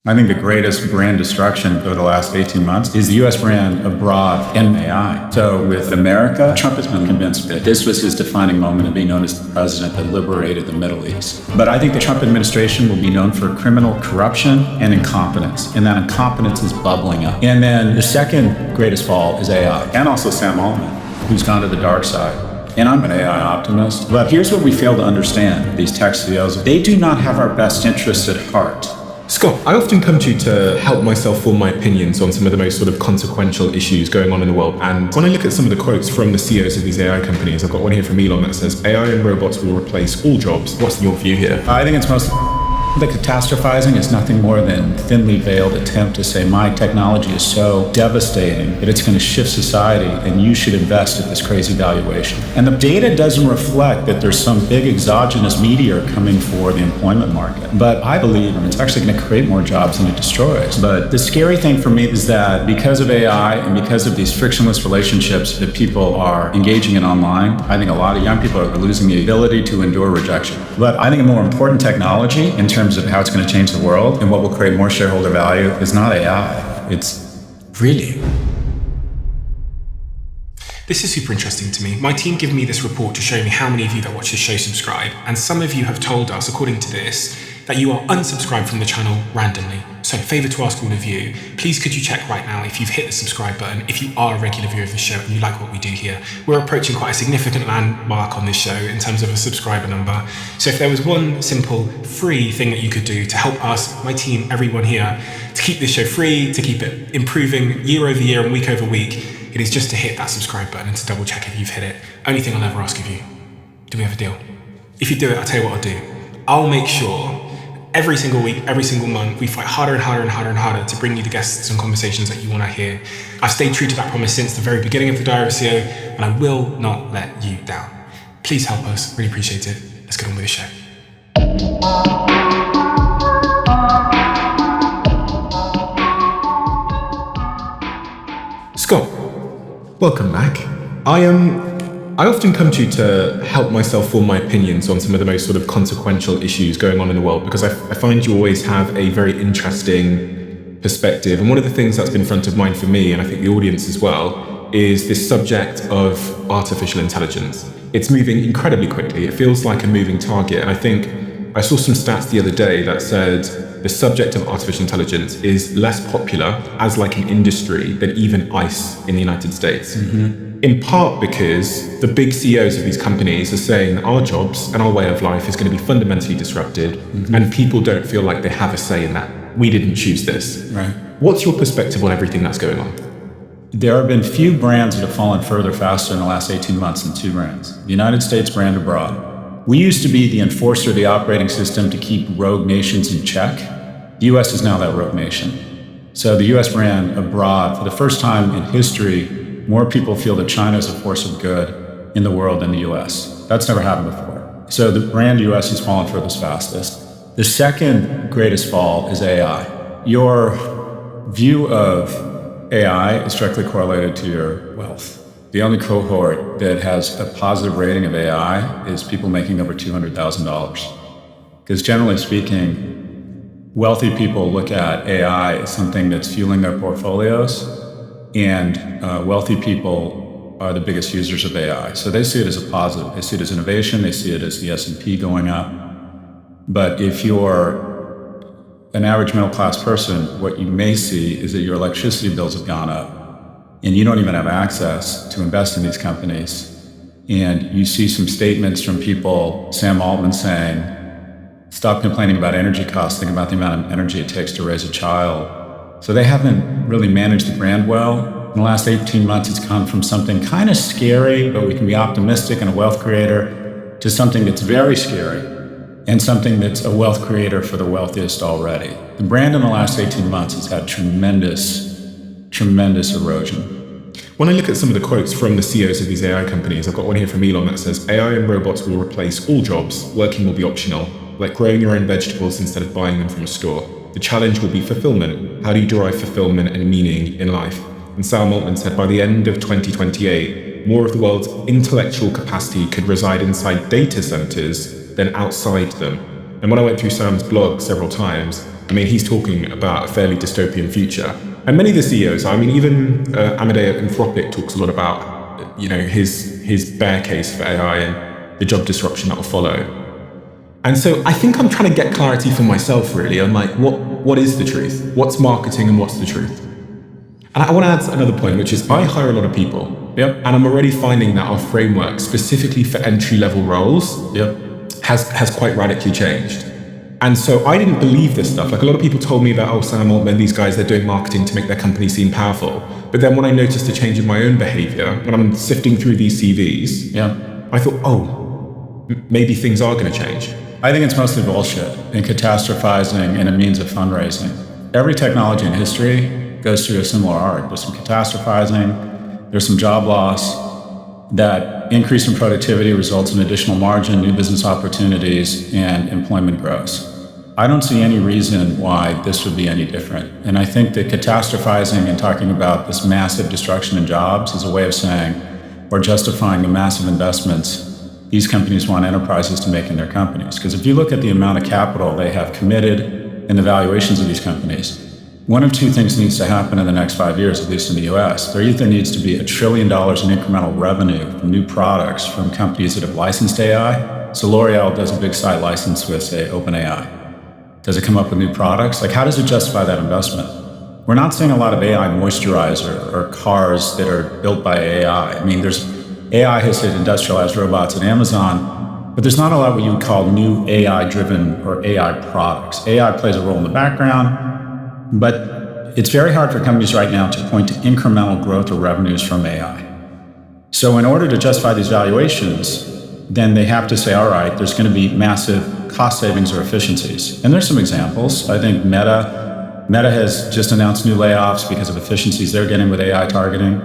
I think the greatest brand destruction over the last 18 months is the U.S. brand abroad in AI. So with America, Trump has been convinced that this was his defining moment of being known as the president that liberated the Middle East. But I think the Trump administration will be known for criminal corruption and incompetence, and that incompetence is bubbling up. And then the second greatest fall is AI, and also Sam Altman, who's gone to the dark side. And I'm an AI optimist. But here's what we fail to understand, these tech CEOs. They do not have our best interests at heart. Scott, I often come to you to help myself form my opinions on some of the most sort of consequential issues going on in the world. And when I look at some of the quotes from the CEOs of these AI companies, I've got one here from Elon that says, AI and robots will replace all jobs. What's your view here? I think it's mostly the catastrophizing is nothing more than thinly veiled attempt to say my technology is so devastating that it's going to shift society and you should invest at this crazy valuation. And the data doesn't reflect that there's some big exogenous meteor coming for the employment market. But I believe it's actually going to create more jobs than it destroys. But the scary thing for me is that because of AI and because of these frictionless relationships that people are engaging in online, I think a lot of young people are losing the ability to endure rejection. But I think a more important technology in terms of how it's going to change the world and what will create more shareholder value is not AI. It's really. This is super interesting to me. My team gave me this report to show me how many of you that watch this show subscribe, and some of you have told us, according to this, that you are unsubscribed from the channel randomly. So, favor to ask all of you, please could you check right now if you've hit the subscribe button, if you are a regular viewer of the show and you like what we do here. We're approaching quite a significant landmark on this show in terms of a subscriber number. So if there was one simple free thing that you could do to help us, my team, everyone here, to keep this show free, to keep it improving year over year and week over week, it is just to hit that subscribe button and to double check if you've hit it. Only thing I'll ever ask of you. Do we have a deal? If you do it, I'll tell you what I'll do. I'll make sure every single week, every single month, we fight harder and harder and harder and harder to bring you the guests and conversations that you want to hear. I've stayed true to that promise since the very beginning of the Diary of a CEO, and I will not let you down. Please help us. Really appreciate it. Let's get on with the show. Scott, welcome back. I often come to you to help myself form my opinions on some of the most sort of consequential issues going on in the world, because I find you always have a very interesting perspective. And one of the things that's been front of mind for me, and I think the audience as well, is this subject of artificial intelligence. It's moving incredibly quickly. It feels like a moving target. And I think I saw some stats the other day that said the subject of artificial intelligence is less popular as like an industry than even ICE in the United States. Mm-hmm. In part because the big CEOs of these companies are saying our jobs and our way of life is going to be fundamentally disrupted, mm-hmm. and people don't feel like they have a say in that. We didn't choose this. Right. What's your perspective on everything that's going on? There have been few brands that have fallen further faster in the last 18 months than two brands. The United States brand abroad. We used to be the enforcer of the operating system to keep rogue nations in check. The US is now that rogue nation. So the US brand abroad, for the first time in history, more people feel that China is a force of good in the world than the US. That's never happened before. So the brand US has fallen furthest fastest. The second greatest fall is AI. Your view of AI is directly correlated to your wealth. The only cohort that has a positive rating of AI is people making over $200,000. Because generally speaking, wealthy people look at AI as something that's fueling their portfolios, and wealthy people are the biggest users of AI. So they see it as a positive. They see it as innovation. They see it as the S&P going up. But if you're an average middle-class person, what you may see is that your electricity bills have gone up, and you don't even have access to invest in these companies. And you see some statements from people, Sam Altman saying, stop complaining about energy costs, think about the amount of energy it takes to raise a child. So they haven't really managed the brand well. In the last 18 months, it's gone from something kind of scary, but we can be optimistic and a wealth creator, to something that's very scary and something that's a wealth creator for the wealthiest already. The brand in the last 18 months has had tremendous erosion. When I look at some of the quotes from the CEOs of these AI companies, I've got one here from Elon that says, AI and robots will replace all jobs, working will be optional, like growing your own vegetables instead of buying them from a store. The challenge will be fulfillment. How do you derive fulfillment and meaning in life? And Sam Altman said by the end of 2028, more of the world's intellectual capacity could reside inside data centers than outside them. And when I went through Sam's blog several times, I mean, he's talking about a fairly dystopian future. And many of the CEOs, I mean, even Amadeo Anthropic talks a lot about, his bear case for AI and the job disruption that will follow. And so I think I'm trying to get clarity for myself, really. I'm like, what is the truth? What's marketing and what's the truth? And I want to add another point, which is I hire a lot of people. Yep. And I'm already finding that our framework, specifically for entry-level roles, has quite radically changed. And so I didn't believe this stuff. Like, a lot of people told me that, oh, Sam Altman, these guys, they're doing marketing to make their company seem powerful. But then when I noticed a change in my own behavior, when I'm sifting through these CVs, I thought, maybe things are going to change. I think it's mostly bullshit and catastrophizing and a means of fundraising. Every technology in history goes through a similar arc. There's some catastrophizing, there's some job loss. That increase in productivity results in additional margin, new business opportunities, and employment grows. I don't see any reason why this would be any different. And I think that catastrophizing and talking about this massive destruction in jobs is a way of saying, or justifying the massive investments these companies want enterprises to make in their companies. Because if you look at the amount of capital they have committed and the valuations of these companies, one of two things needs to happen in the next 5 years, at least in the US. There either needs to be $1 trillion in incremental revenue from new products from companies that have licensed AI. So L'Oreal does a big site license with, say, OpenAI. Does it come up with new products? Like, how does it justify that investment? We're not seeing a lot of AI moisturizer or cars that are built by AI. I mean, AI has hit industrialized robots at Amazon, but there's not a lot what you would call new AI-driven or AI products. AI plays a role in the background, but it's very hard for companies right now to point to incremental growth or revenues from AI. So in order to justify these valuations, then they have to say, all right, there's going to be massive cost savings or efficiencies. And there's some examples. I think Meta has just announced new layoffs because of efficiencies they're getting with AI targeting.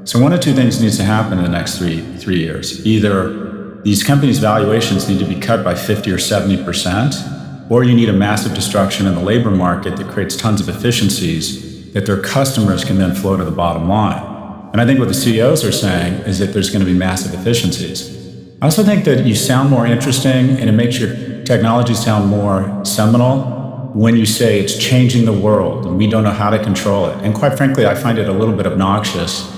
So one of two things needs to happen in the next three years. Either these companies' valuations need to be cut by 50 or 70%, or you need a massive destruction in the labor market that creates tons of efficiencies that their customers can then flow to the bottom line. And I think what the CEOs are saying is that there's going to be massive efficiencies. I also think that you sound more interesting and it makes your technology sound more seminal when you say it's changing the world and we don't know how to control it. And quite frankly, I find it a little bit obnoxious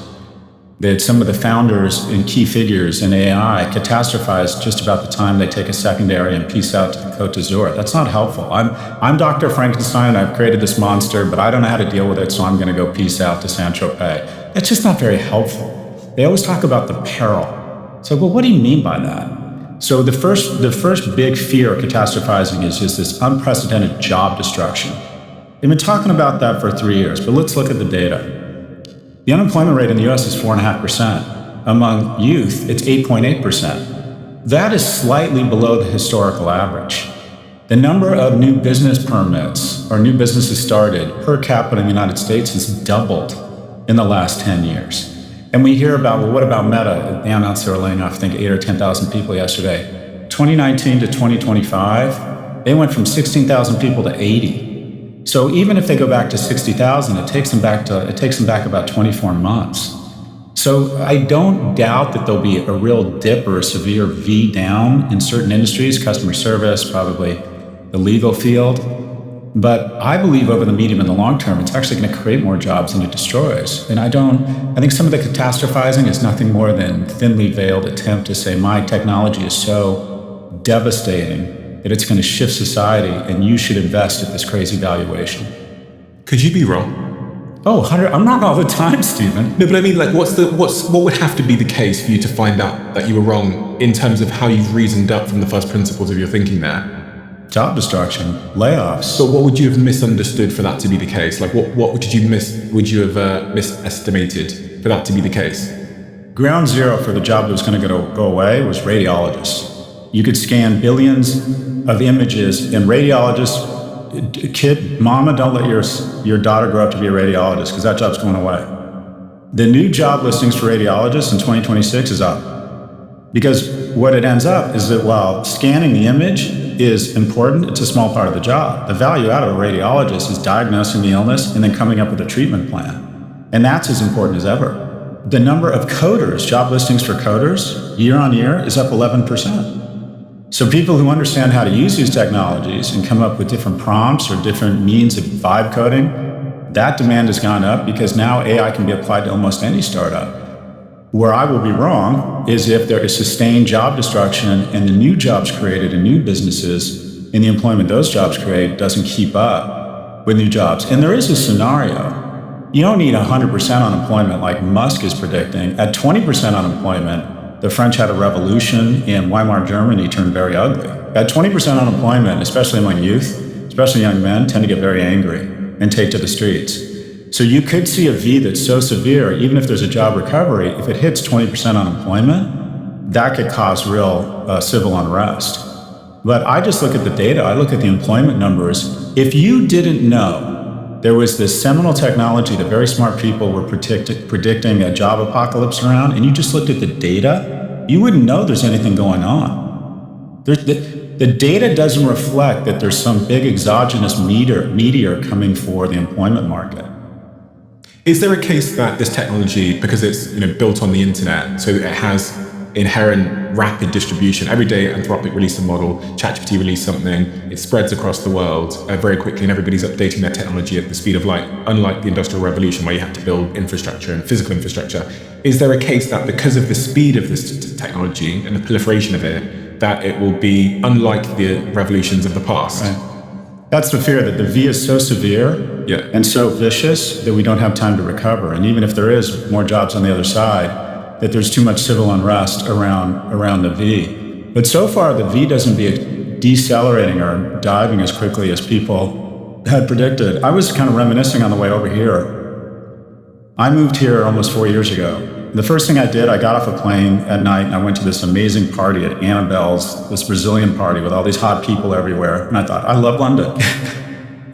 that some of the founders and key figures in AI catastrophize just about the time they take a secondary and peace out to the Côte d'Azur. That's not helpful. I'm Dr. Frankenstein, I've created this monster, but I don't know how to deal with it, so I'm going to go peace out to Saint-Tropez. That's just not very helpful. They always talk about the peril. So, well, what do you mean by that? So the first big fear of catastrophizing is just this unprecedented job destruction. They've been talking about that for 3 years, but let's look at the data. The unemployment rate in the US is 4.5%. Among youth, it's 8.8%. That is slightly below the historical average. The number of new business permits or new businesses started per capita in the United States has doubled in the last 10 years. And we hear about, well, what about Meta? They announced they were laying off, I think, 8 or 10,000 people yesterday. 2019 to 2025, they went from 16,000 people to 80. So even if they go back to 60,000, it takes them back about 24 months. So I don't doubt that there'll be a real dip or a severe V down in certain industries, customer service, probably the legal field. But I believe over the medium and the long term, it's actually going to create more jobs than it destroys. And I think some of the catastrophizing is nothing more than thinly veiled attempt to say my technology is so devastating that it's going to shift society and you should invest at this crazy valuation. Could you be wrong? Oh, I'm wrong all the time, Stephen. No, but I mean, like, what would have to be the case for you to find out that you were wrong in terms of how you've reasoned up from the first principles of your thinking there? Job destruction, layoffs. So what would you have misunderstood for that to be the case? Like, what would you have misestimated for that to be the case? Ground zero for the job that was going to go away was radiologists. You could scan billions of images, and radiologists, mama, don't let your daughter grow up to be a radiologist because that job's going away. The new job listings for radiologists in 2026 is up. Because what it ends up is that while scanning the image is important, it's a small part of the job. The value out of a radiologist is diagnosing the illness and then coming up with a treatment plan. And that's as important as ever. The number of coders, job listings for coders, year on year, is up 11%. So people who understand how to use these technologies and come up with different prompts or different means of vibe coding, that demand has gone up because now AI can be applied to almost any startup. Where I will be wrong is if there is sustained job destruction and the new jobs created in new businesses and the employment those jobs create doesn't keep up with new jobs. And there is a scenario. You don't need 100% unemployment like Musk is predicting. At 20% unemployment, the French had a revolution and Weimar Germany turned very ugly. At 20% unemployment, especially among youth, especially young men, tend to get very angry and take to the streets. So you could see a V that's so severe, even if there's a job recovery, if it hits 20% unemployment, that could cause real civil unrest. But I just look at the data, I look at the employment numbers. If you didn't know there was this seminal technology that very smart people were predicting a job apocalypse around, and you just looked at the data, you wouldn't know there's anything going on. The data doesn't reflect that there's some big exogenous meteor coming for the employment market. Is there a case that this technology, because it's built on the internet, so it has inherent rapid distribution? Every day Anthropic release a model, ChatGPT release something, it spreads across the world very quickly, and everybody's updating their technology at the speed of light, unlike the Industrial Revolution where you had to build infrastructure and physical infrastructure. Is there a case that because of the speed of this technology and the proliferation of it, that it will be unlike the revolutions of the past? Right. That's the fear, that the V is so severe and so vicious that we don't have time to recover. And even if there is more jobs on the other side, that there's too much civil unrest around the V. But so far, the V doesn't be decelerating or diving as quickly as people had predicted. I was kind of reminiscing on the way over here. I moved here almost 4 years ago. The first thing I did, I got off a plane at night and I went to this amazing party at Annabelle's, this Brazilian party with all these hot people everywhere. And I thought, I love London.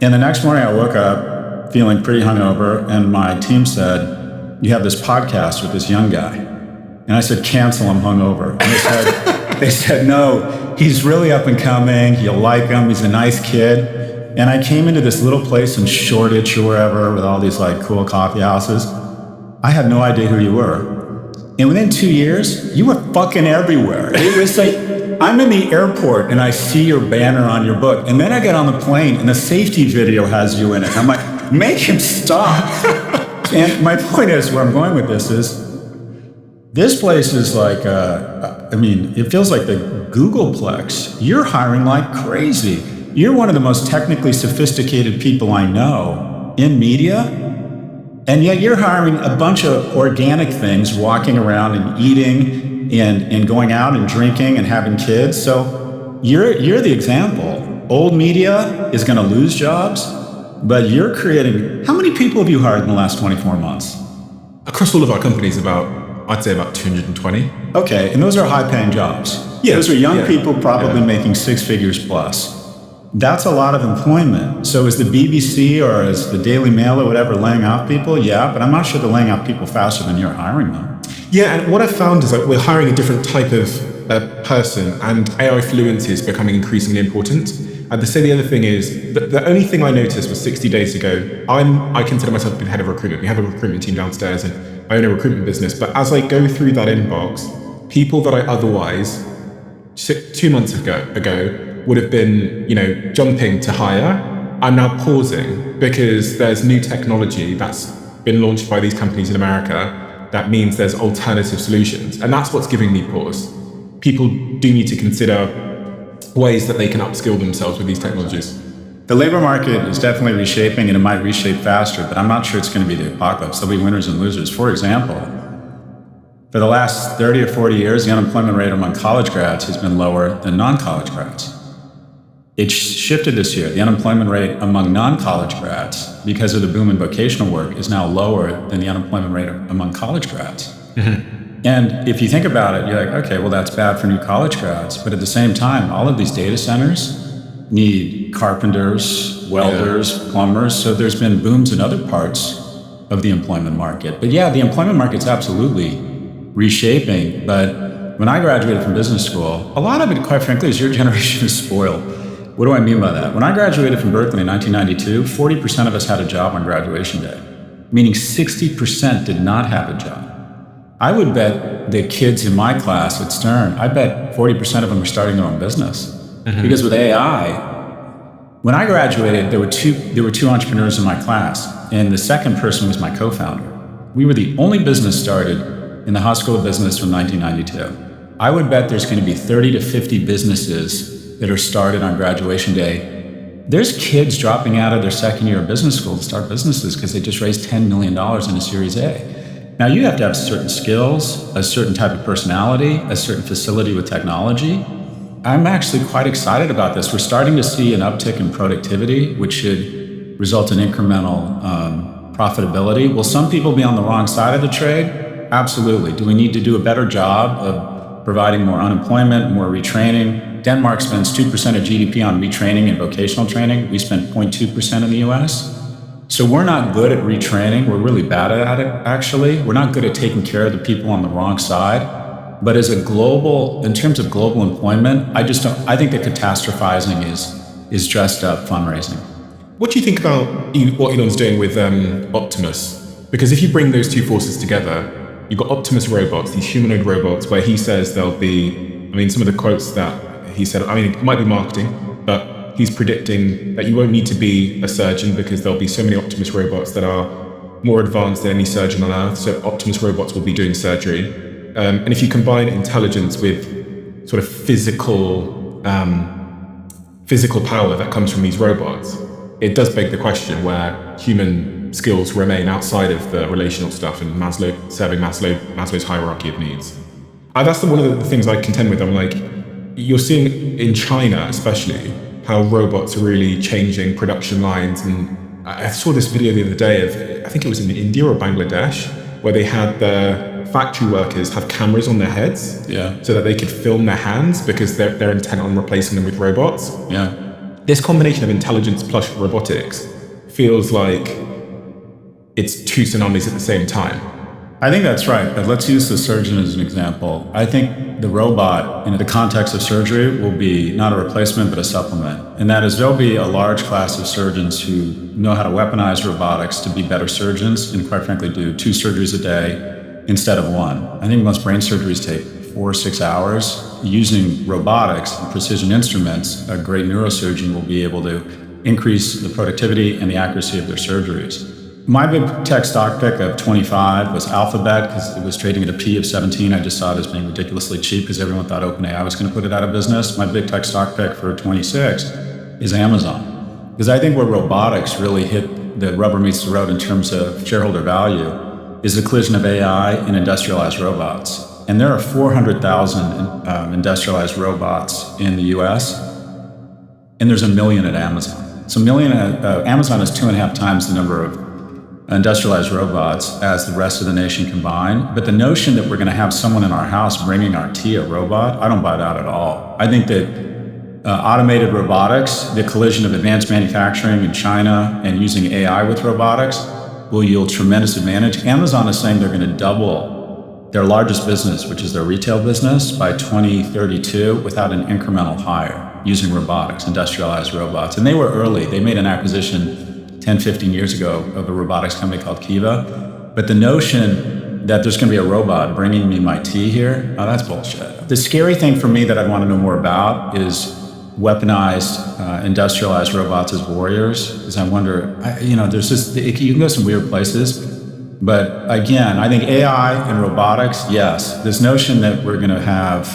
And the next morning I woke up feeling pretty hungover and my team said, you have this podcast with this young guy. And I said, cancel, I'm hungover. And they said, no, he's really up and coming. You'll like him. He's a nice kid. And I came into this little place in Shoreditch or wherever with all these like cool coffee houses. I had no idea who you were. And within 2 years, you were fucking everywhere. It was like, I'm in the airport and I see your banner on your book. And then I get on the plane and the safety video has you in it. I'm like, make him stop. And my point is, where I'm going with this is, this place is like, it feels like the Googleplex. You're hiring like crazy. You're one of the most technically sophisticated people I know in media. And yet you're hiring a bunch of organic things, walking around and eating and going out and drinking and having kids. So you're the example. Old media is going to lose jobs, but you're creating... How many people have you hired in the last 24 months? Across all of our companies, I'd say about 220. Okay, and those are high-paying jobs. Yeah, those are young people probably making six figures plus. That's a lot of employment. So is the BBC or is the Daily Mail or whatever laying off people? Yeah, but I'm not sure they're laying off people faster than you're hiring them. Yeah, and what I've found is that we're hiring a different type of person, and AI fluency is becoming increasingly important. And to say the other thing is, the only thing I noticed was 60 days ago, I consider myself being head of recruitment. We have a recruitment team downstairs and I own a recruitment business. But as I go through that inbox, people that I otherwise 2 months ago would have been, jumping to hire, I'm now pausing because there's new technology that's been launched by these companies in America that means there's alternative solutions. And that's what's giving me pause. People do need to consider ways that they can upskill themselves with these technologies. The labor market is definitely reshaping, and it might reshape faster, but I'm not sure it's going to be the apocalypse. There'll be winners and losers. For example, for the last 30 or 40 years, the unemployment rate among college grads has been lower than non-college grads. It shifted this year. The unemployment rate among non-college grads, because of the boom in vocational work, is now lower than the unemployment rate among college grads. Mm-hmm. And if you think about it, you're like, okay, well, that's bad for new college grads. But at the same time, all of these data centers need carpenters, welders, plumbers. So there's been booms in other parts of the employment market. But yeah, the employment market's absolutely reshaping. But when I graduated from business school, a lot of it, quite frankly, is your generation is spoiled. What do I mean by that? When I graduated from Berkeley in 1992, 40% of us had a job on graduation day, meaning 60% did not have a job. I would bet the kids in my class at Stern, I bet 40% of them are starting their own business. Because with AI, when I graduated, there were two entrepreneurs in my class, and the second person was my co-founder. We were the only business started in the High School of Business from 1992. I would bet there's going to be 30 to 50 businesses that are started on graduation day. There's kids dropping out of their second year of business school to start businesses because they just raised $10 million in a Series A. Now, you have to have certain skills, a certain type of personality, a certain facility with technology. I'm actually quite excited about this. We're starting to see an uptick in productivity, which should result in incremental profitability. Will some people be on the wrong side of the trade? Absolutely. Do we need to do a better job of providing more unemployment, more retraining? Denmark spends 2% of GDP on retraining and vocational training. We spend 0.2% in the US. So we're not good at retraining. We're really bad at it, actually. We're not good at taking care of the people on the wrong side. But as a global, in terms of global employment, I think that catastrophizing is dressed up fundraising. What do you think about what Elon's doing with Optimus? Because if you bring those two forces together, you've got Optimus robots, these humanoid robots, where he says there'll be, some of the quotes that he said, it might be marketing, but he's predicting that you won't need to be a surgeon because there'll be so many Optimus robots that are more advanced than any surgeon on Earth. So Optimus robots will be doing surgery. And if you combine intelligence with sort of physical power that comes from these robots, it does beg the question where human skills remain outside of the relational stuff and serving Maslow's hierarchy of needs. That's one of the things I contend with. I'm like, you're seeing in China especially how robots are really changing production lines. And I saw this video the other day of, I think it was in India or Bangladesh, where they had the factory workers have cameras on their heads so that they could film their hands because they're intent on replacing them with robots. This combination of intelligence plus robotics feels like it's two tsunamis at the same time. I think that's right, but let's use the surgeon as an example. I think the robot, in the context of surgery, will be not a replacement, but a supplement. And that is, there'll be a large class of surgeons who know how to weaponize robotics to be better surgeons and, quite frankly, do 2 surgeries a day instead of 1. I think most brain surgeries take 4 or 6 hours. Using robotics and precision instruments, a great neurosurgeon will be able to increase the productivity and the accuracy of their surgeries. My big tech stock pick of 25 was Alphabet because it was trading at a P of 17. I just saw it as being ridiculously cheap because everyone thought OpenAI was going to put it out of business. My big tech stock pick for 26 is Amazon, because I think where robotics really hit the rubber meets the road in terms of shareholder value is the collision of AI and industrialized robots. And there are 400,000 industrialized robots in the US, and there's 1 million at Amazon. So Amazon is 2.5 times the number of industrialized robots as the rest of the nation combined. But the notion that we're going to have someone in our house bringing our tea, a robot, I don't buy that at all. I think that automated robotics, the collision of advanced manufacturing in China and using AI with robotics will yield tremendous advantage. Amazon is saying they're going to double their largest business, which is their retail business, by 2032 without an incremental hire using robotics, industrialized robots. And they were early. They made an acquisition 10, 15 years ago of a robotics company called Kiva. But the notion that there's going to be a robot bringing me my tea here, that's bullshit. The scary thing for me that I'd want to know more about is weaponized, industrialized robots as warriors. Because I wonder, there's just, you can go some weird places. But again, I think AI and robotics, yes. This notion that we're going to have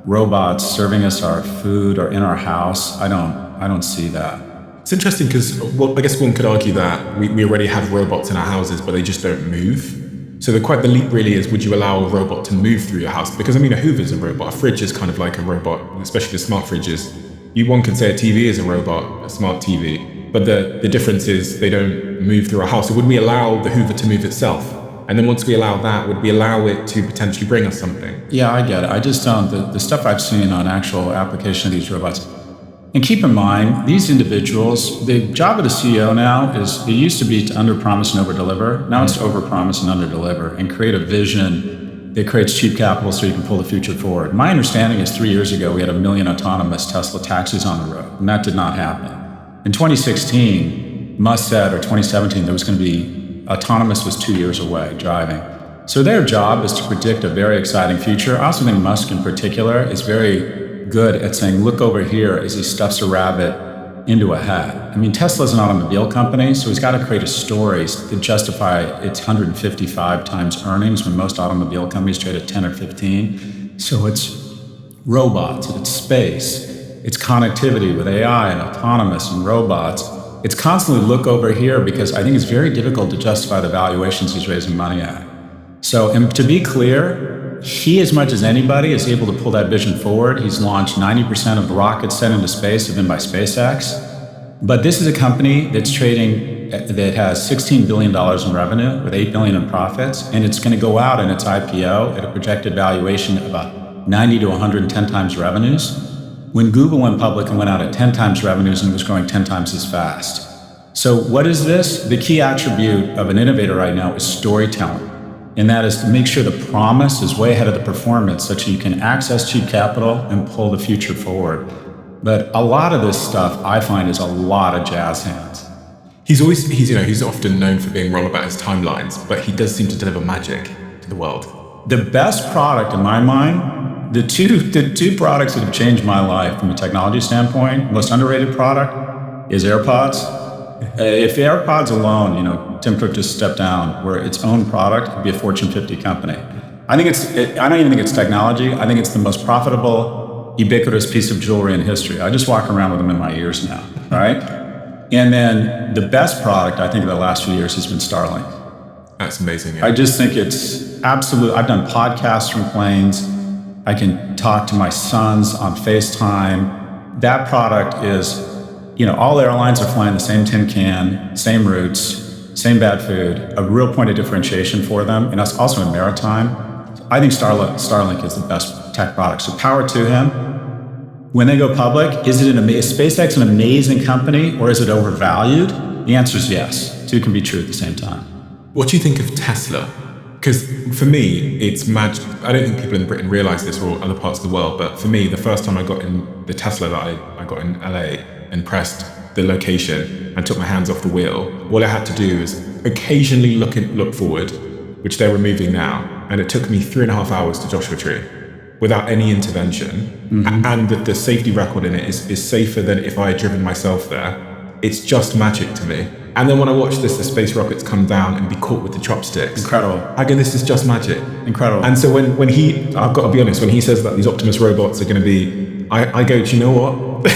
robots serving us our food or in our house, I don't see that. It's interesting because, I guess one could argue that we already have robots in our houses, but they just don't move. So the leap really is, would you allow a robot to move through your house? Because a Hoover's a robot, a fridge is kind of like a robot, especially the smart fridges. One could say a TV is a robot, a smart TV, but the difference is they don't move through our house. So would we allow the Hoover to move itself? And then once we allow that, would we allow it to potentially bring us something? Yeah, I get it. I just don't, the stuff I've seen on actual application of these robots. And keep in mind, these individuals, the job of the CEO now it used to be to underpromise and overdeliver. Now it's to overpromise and underdeliver and create a vision that creates cheap capital so you can pull the future forward. My understanding is 3 years ago, we had 1 million autonomous Tesla taxis on the road, and that did not happen. In 2016, Musk said, or 2017, there was going to be, autonomous was 2 years away, driving. So their job is to predict a very exciting future. I also think Musk in particular is very good at saying, look over here as he stuffs a rabbit into a hat. I mean, Tesla's an automobile company, so he's got to create a story to justify its 155 times earnings when most automobile companies trade at 10 or 15. So it's robots, it's space, it's connectivity with AI and autonomous and robots. It's constantly look over here because I think it's very difficult to justify the valuations he's raising money at. So, and to be clear, he, as much as anybody, is able to pull that vision forward. He's launched 90% of the rockets sent into space have been by SpaceX. But this is a company that's trading, that has $16 billion in revenue with $8 billion in profits, and it's going to go out in its IPO at a projected valuation of about 90 to 110 times revenues, when Google went public and went out at 10 times revenues and was growing 10 times as fast. So what is this? The key attribute of an innovator right now is storytelling. And that is to make sure the promise is way ahead of the performance such that you can access cheap capital and pull the future forward. But a lot of this stuff I find is a lot of jazz hands. He's often known for being wrong about his timelines, but he does seem to deliver magic to the world. The best product in my mind, the two products that have changed my life from a technology standpoint, most underrated product is AirPods. If AirPods alone, Tim Cook just stepped down, were its own product, it would be a Fortune 50 company. I don't even think it's technology. I think it's the most profitable, ubiquitous piece of jewelry in history. I just walk around with them in my ears now, right? And then the best product, I think, of the last few years has been Starlink. That's amazing. Yeah. I just think it's absolute. I've done podcasts from planes. I can talk to my sons on FaceTime. That product is, all airlines are flying the same tin can, same routes, same bad food, a real point of differentiation for them, and that's also in maritime. I think Starlink is the best tech product, so power to him. When they go public, is SpaceX an amazing company, or is it overvalued? The answer is yes. Two can be true at the same time. What do you think of Tesla? Because for me, it's magic. I don't think people in Britain realize this, or other parts of the world, but for me, the first time I got in the Tesla that I got in LA and pressed the location and took my hands off the wheel, all I had to do is occasionally look forward, which they're removing now, and it took me 3.5 hours to Joshua Tree without any intervention. Mm-hmm. And the safety record in it is safer than if I had driven myself there. It's just magic to me. And then when I watch the space rockets come down and be caught with the chopsticks. Incredible. I go, this is just magic. Incredible. And so when I've got to be honest, when he says that these Optimus robots are going to be, I go, do you know what?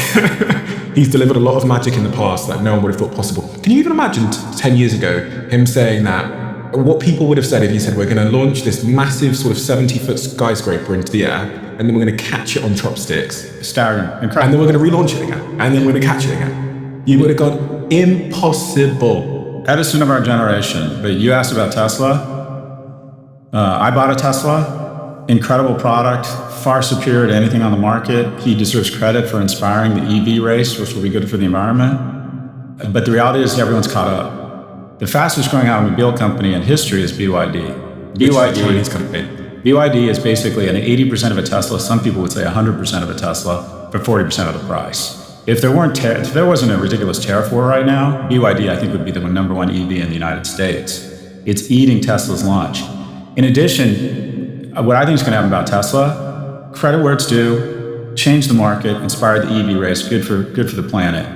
He's delivered a lot of magic in the past that no one would have thought possible. Can you even imagine 10 years ago, him saying that, what people would have said if he said, we're going to launch this massive sort of 70-foot skyscraper into the air, and then we're going to catch it on chopsticks. Staggering. Incredible. And then we're going to relaunch it again. And then we're going to catch it again. You would have gone, impossible. Edison of our generation. But you asked about Tesla. I bought a Tesla. Incredible product, far superior to anything on the market. He deserves credit for inspiring the EV race, which will be good for the environment. But the reality is everyone's caught up. The fastest growing automobile company in history is BYD. Chinese company. BYD is basically an 80% of a Tesla. Some people would say 100% of a Tesla for 40% of the price. If there wasn't a ridiculous tariff war right now, BYD I think would be the number one EV in the United States. It's eating Tesla's lunch. In addition, what I think is going to happen about Tesla, credit where it's due, change the market, inspire the EV race, good for the planet.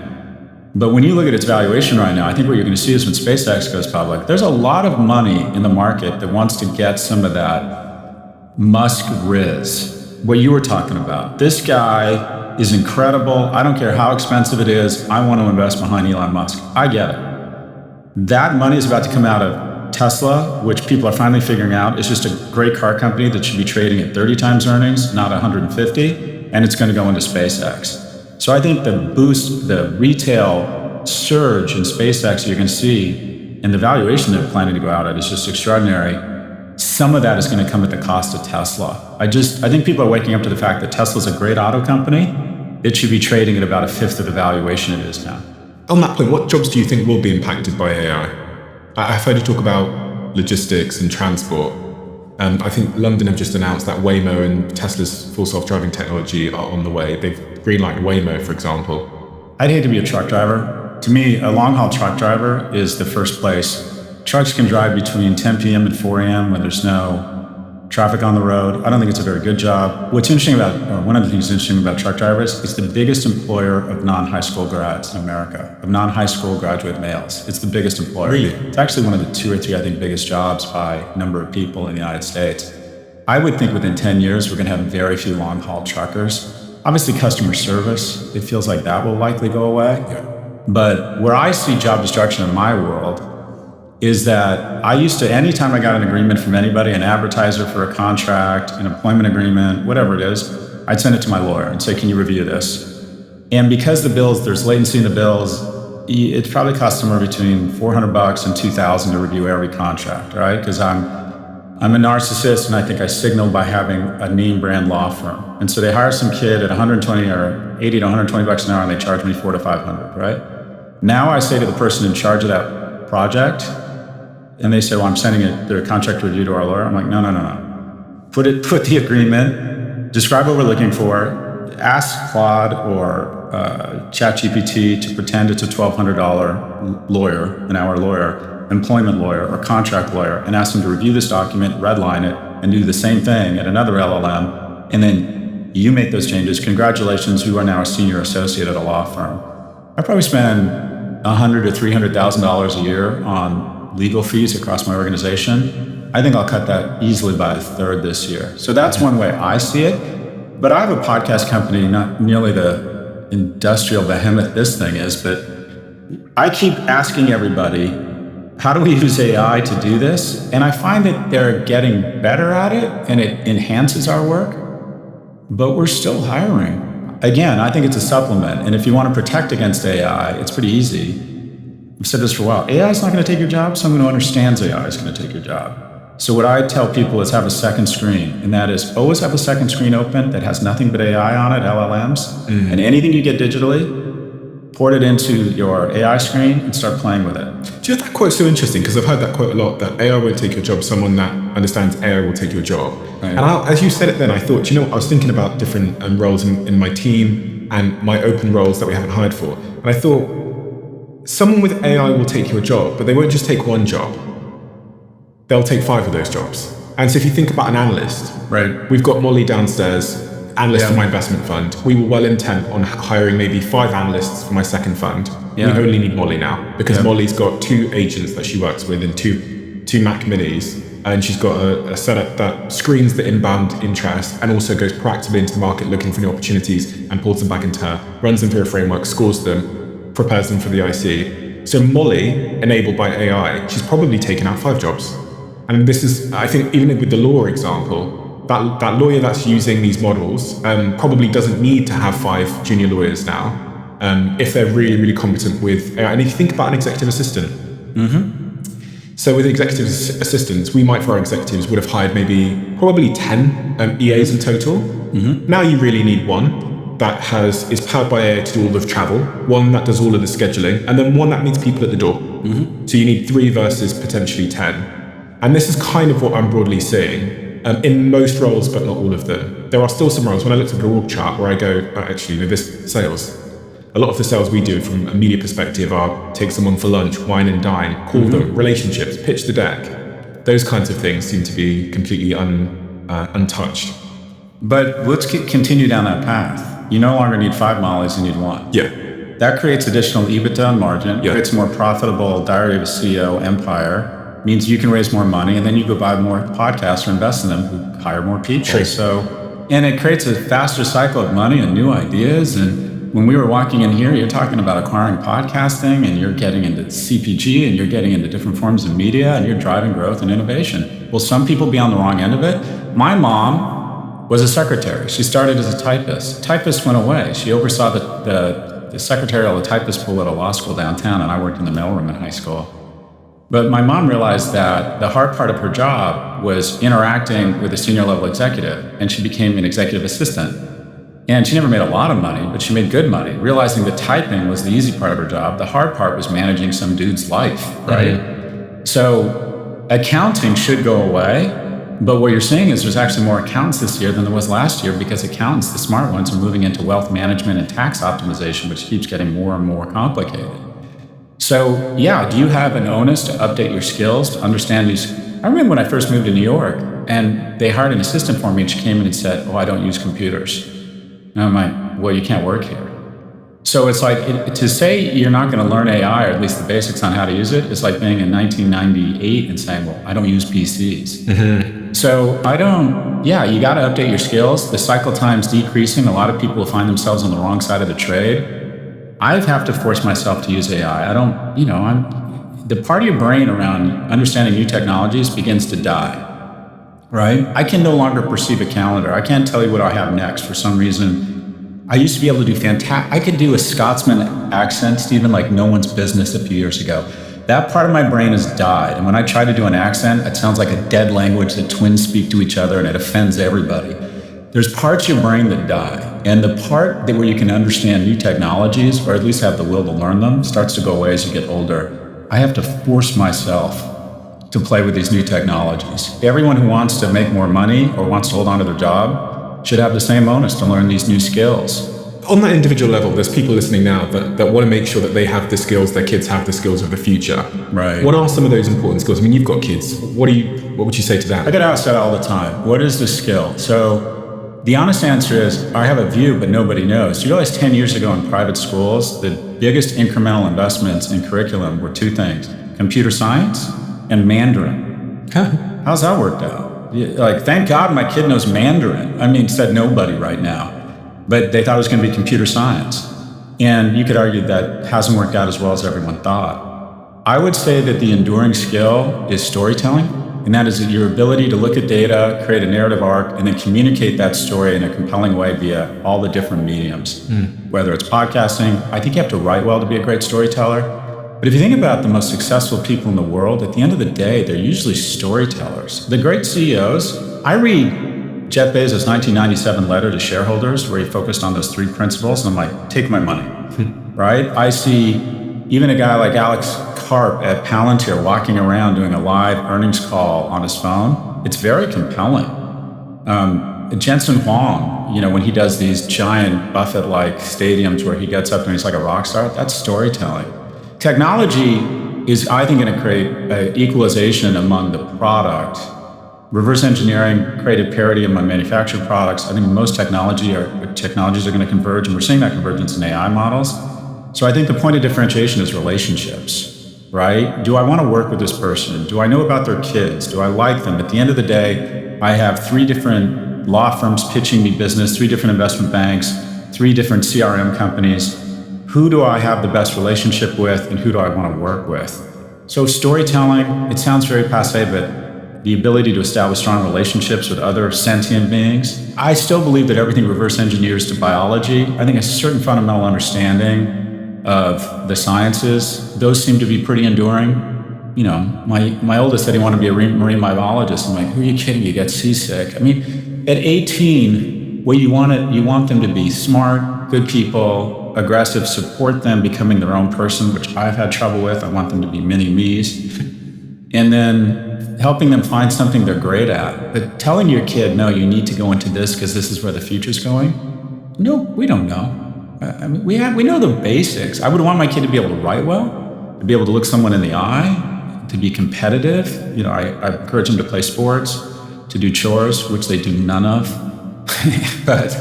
But when you look at its valuation right now, I think what you're going to see is when SpaceX goes public, there's a lot of money in the market that wants to get some of that Musk riz, what you were talking about. This guy is incredible. I don't care how expensive it is. I want to invest behind Elon Musk. I get it. That money is about to come out of Tesla, which people are finally figuring out is just a great car company that should be trading at 30 times earnings, not 150, and it's going to go into SpaceX. So I think the boost, the retail surge in SpaceX you're going to see, and the valuation they're planning to go out at is just extraordinary. Some of that is going to come at the cost of Tesla. I think people are waking up to the fact that Tesla's a great auto company. It should be trading at about 1/5 of the valuation it is now. On that point, what jobs do you think will be impacted by AI? I've heard you talk about logistics and transport. I think London have just announced that Waymo and Tesla's full self-driving technology are on the way. They've greenlighted Waymo, for example. I'd hate to be a truck driver. To me, a long-haul truck driver is the first place Trucks can drive between 10 p.m. and 4 a.m. when there's no traffic on the road. I don't think it's a very good job. What's interesting about, one of the things interesting about truck drivers, it's the biggest employer of non-high school grads in America, of non-high school graduate males. It's the biggest employer. Really? It's actually one of the 2 or 3, I think, biggest jobs by number of people in the United States. I would think within 10 years, we're going to have very few long-haul truckers. Obviously, customer service, it feels like that will likely go away. Yeah. But where I see job destruction in my world is that I used to, anytime I got an agreement from anybody, an advertiser for a contract, an employment agreement, whatever it is, I'd send it to my lawyer and say, can you review this? And because the bills, there's latency in the bills, it probably costs somewhere between $400 and $2,000 to review every contract, right? Because I'm a narcissist, and I think I signal by having a name brand law firm. And so they hire some kid at 120 or 80 to 120 bucks an hour, and they charge me $400 to $500, right? Now I say to the person in charge of that project, and they say, well, I'm sending their contract review to our lawyer. I'm like, no. Put the agreement, describe what we're looking for, ask Claude or ChatGPT to pretend it's a $1,200 lawyer, an hour lawyer, employment lawyer, or contract lawyer, and ask them to review this document, redline it, and do the same thing at another LLM, and then you make those changes. Congratulations, you are now a senior associate at a law firm. I probably spend $100,000 to $300,000 a year on legal fees across my organization. I think I'll cut that easily by a third this year. So that's one way I see it. But I have a podcast company, not nearly the industrial behemoth this thing is, but I keep asking everybody, how do we use AI to do this? And I find that they're getting better at it and it enhances our work, but we're still hiring. Again, I think it's a supplement. And if you want to protect against AI, it's pretty easy. I've said this for a while. AI is not going to take your job. Someone who understands AI is going to take your job. So what I tell people is have a second screen, and that is always have a second screen open that has nothing but AI on it, LLMs, and anything you get digitally, port it into your AI screen and start playing with it. Do you know that quote's so interesting? Because I've heard that quote a lot, that AI won't take your job. Someone that understands AI will take your job. Right. And as you said it then, I thought, I was thinking about different roles in my team and my open roles that we haven't hired for. And I thought, someone with AI will take your job, but they won't just take one job. They'll take 5 of those jobs. And so if you think about an analyst, right? We've got Molly downstairs, analyst for my investment fund. We were well intent on hiring maybe 5 analysts for my second fund. Yeah. We only need Molly now because Molly's got 2 agents that she works with and two Mac Minis. And she's got a setup that screens the inbound interest and also goes proactively into the market looking for new opportunities and pulls them back into her, runs them through a framework, scores them, prepares them for the IC. So Molly, enabled by AI, she's probably taken out 5 jobs. And this is, I think, even with the law example, that lawyer that's using these models probably doesn't need to have 5 junior lawyers now if they're really, really competent with AI. And if you think about an executive assistant, so with executive assistants, we might, for our executives, would have hired probably 10 EAs in total. Now you really need one that is powered by AI to do all of travel, one that does all of the scheduling, and then one that meets people at the door. So you need 3 versus potentially 10. And this is kind of what I'm broadly seeing in most roles, but not all of them. There are still some roles, when I looked at the org chart, where I go, this sales. A lot of the sales we do from a media perspective are take someone for lunch, wine and dine, call them, relationships, pitch the deck. Those kinds of things seem to be completely untouched. But let's continue down that path. You no longer need 5 Mollies, you need 1. Yeah. That creates additional EBITDA and margin, creates a more profitable Diary of a CEO empire, means you can raise more money, and then you go buy more podcasts or invest in them, who hire more people. Sure. So, and it creates a faster cycle of money and new ideas. And when we were walking in here, you're talking about acquiring podcasting, and you're getting into CPG, and you're getting into different forms of media, and you're driving growth and innovation. Will some people be on the wrong end of it? My mom was a secretary. She started as a typist. Typist went away. She oversaw the secretarial, the typist pool at a law school downtown, and I worked in the mailroom in high school. But my mom realized that the hard part of her job was interacting with a senior level executive, and she became an executive assistant. And she never made a lot of money, but she made good money, realizing that typing was the easy part of her job. The hard part was managing some dude's life, right? So accounting should go away, but what you're seeing is there's actually more accountants this year than there was last year, because accountants, the smart ones, are moving into wealth management and tax optimization, which keeps getting more and more complicated. So yeah, do you have an onus to update your skills, to understand these? I remember when I first moved to New York and they hired an assistant for me and she came in and said, oh, I don't use computers. And I'm like, well, you can't work here. So it's like, to say you're not going to learn AI, or at least the basics on how to use it, is like being in 1998 and saying, well, I don't use PCs. Mm-hmm. So you got to update your skills. The cycle time's decreasing. A lot of people find themselves on the wrong side of the trade. I have to force myself to use AI. The part of your brain around understanding new technologies begins to die, right? I can no longer perceive a calendar. I can't tell you what I have next for some reason. I used to be able to do fantastic. I could do a Scotsman accent, Stephen, like no one's business a few years ago. That part of my brain has died. And when I try to do an accent, it sounds like a dead language that twins speak to each other and it offends everybody. There's parts of your brain that die. And the part where you can understand new technologies, or at least have the will to learn them, starts to go away as you get older. I have to force myself to play with these new technologies. Everyone who wants to make more money or wants to hold on to their job should have the same onus to learn these new skills. On that individual level, there's people listening now that want to make sure that they have the skills, their kids have the skills of the future. Right. What are some of those important skills? I mean, you've got kids. What would you say to that? I get asked that all the time. What is the skill? So the honest answer is, I have a view, but nobody knows. You realize 10 years ago in private schools, the biggest incremental investments in curriculum were two things: computer science and Mandarin. How's that worked out? Like, thank God my kid knows Mandarin. I mean, said nobody right now. But they thought it was going to be computer science. And you could argue that hasn't worked out as well as everyone thought. I would say that the enduring skill is storytelling. And that is your ability to look at data, create a narrative arc, and then communicate that story in a compelling way via all the different mediums. Whether it's podcasting, I think you have to write well to be a great storyteller. But if you think about the most successful people in the world, at the end of the day, they're usually storytellers. The great CEOs, I read Jeff Bezos' 1997 letter to shareholders where he focused on those three principles, and I'm like, take my money, right? I see even a guy like Alex Karp at Palantir walking around doing a live earnings call on his phone. It's very compelling. Jensen Huang, when he does these giant Buffett-like stadiums where he gets up and he's like a rock star, that's storytelling. Technology is, I think, going to create an equalization among the product. Reverse engineering created parity among manufactured products. I think most technologies are going to converge, and we're seeing that convergence in AI models. So I think the point of differentiation is relationships, right? Do I want to work with this person? Do I know about their kids? Do I like them? At the end of the day, I have 3 different law firms pitching me business, 3 different investment banks, 3 different CRM companies. Who do I have the best relationship with, and who do I want to work with? So storytelling, it sounds very passé, but the ability to establish strong relationships with other sentient beings. I still believe that everything reverse engineers to biology. I think a certain fundamental understanding of the sciences, those seem to be pretty enduring. My oldest said he wanted to be a marine biologist. I'm like, who are you kidding? You get seasick. I mean, at 18, what you want them to be smart, good people, aggressive, support them becoming their own person, which I've had trouble with. I want them to be mini-me's. And then helping them find something they're great at. But telling your kid, no, you need to go into this because this is where the future's going. No, we don't know. I mean, we know the basics. I would want my kid to be able to write well, to be able to look someone in the eye, to be competitive. I encourage them to play sports, to do chores, which they do none of. But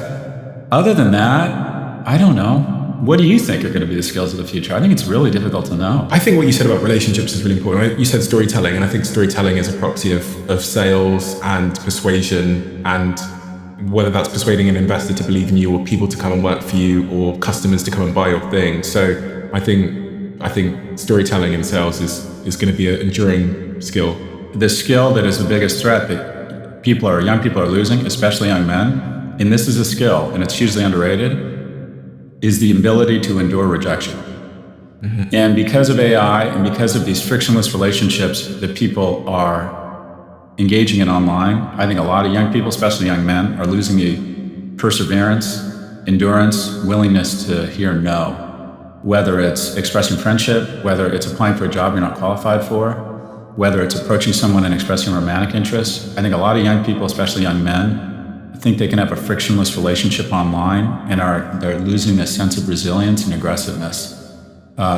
other than that, I don't know. What do you think are going to be the skills of the future? I think it's really difficult to know. I think what you said about relationships is really important. You said storytelling, and I think storytelling is a proxy of sales and persuasion, and whether that's persuading an investor to believe in you, or people to come and work for you, or customers to come and buy your thing. So I think storytelling in sales is going to be an enduring skill. The skill that is the biggest threat that young people are losing, especially young men, and this is a skill, and it's hugely underrated, is the ability to endure rejection. Mm-hmm. And because of AI and because of these frictionless relationships that people are engaging in online, I think a lot of young people, especially young men, are losing the perseverance, endurance, willingness to hear no. Whether it's expressing friendship, whether it's applying for a job you're not qualified for, whether it's approaching someone and expressing romantic interest. I think a lot of young people, especially young men, think they can have a frictionless relationship online and they're losing a sense of resilience and aggressiveness.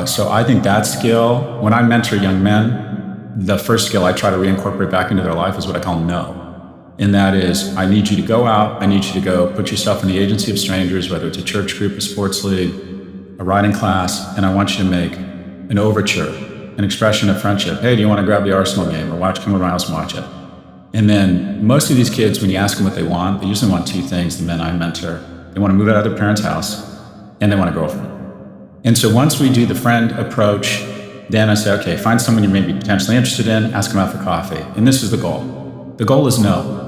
So I think that skill, when I mentor young men, the first skill I try to reincorporate back into their life is what I call no. And that is, I need you to go out, I need you to go put yourself in the agency of strangers, whether it's a church group, a sports league, a writing class, and I want you to make an overture, an expression of friendship. Hey, do you want to grab the Arsenal game or come over to my house and watch it? And then most of these kids, when you ask them what they usually want two things, the men I mentor. They want to move out of their parents' house, and they want a girlfriend. And so once we do the friend approach, then I say, okay, find someone you may be potentially interested in, ask them out for coffee. And this is the goal. The goal is no.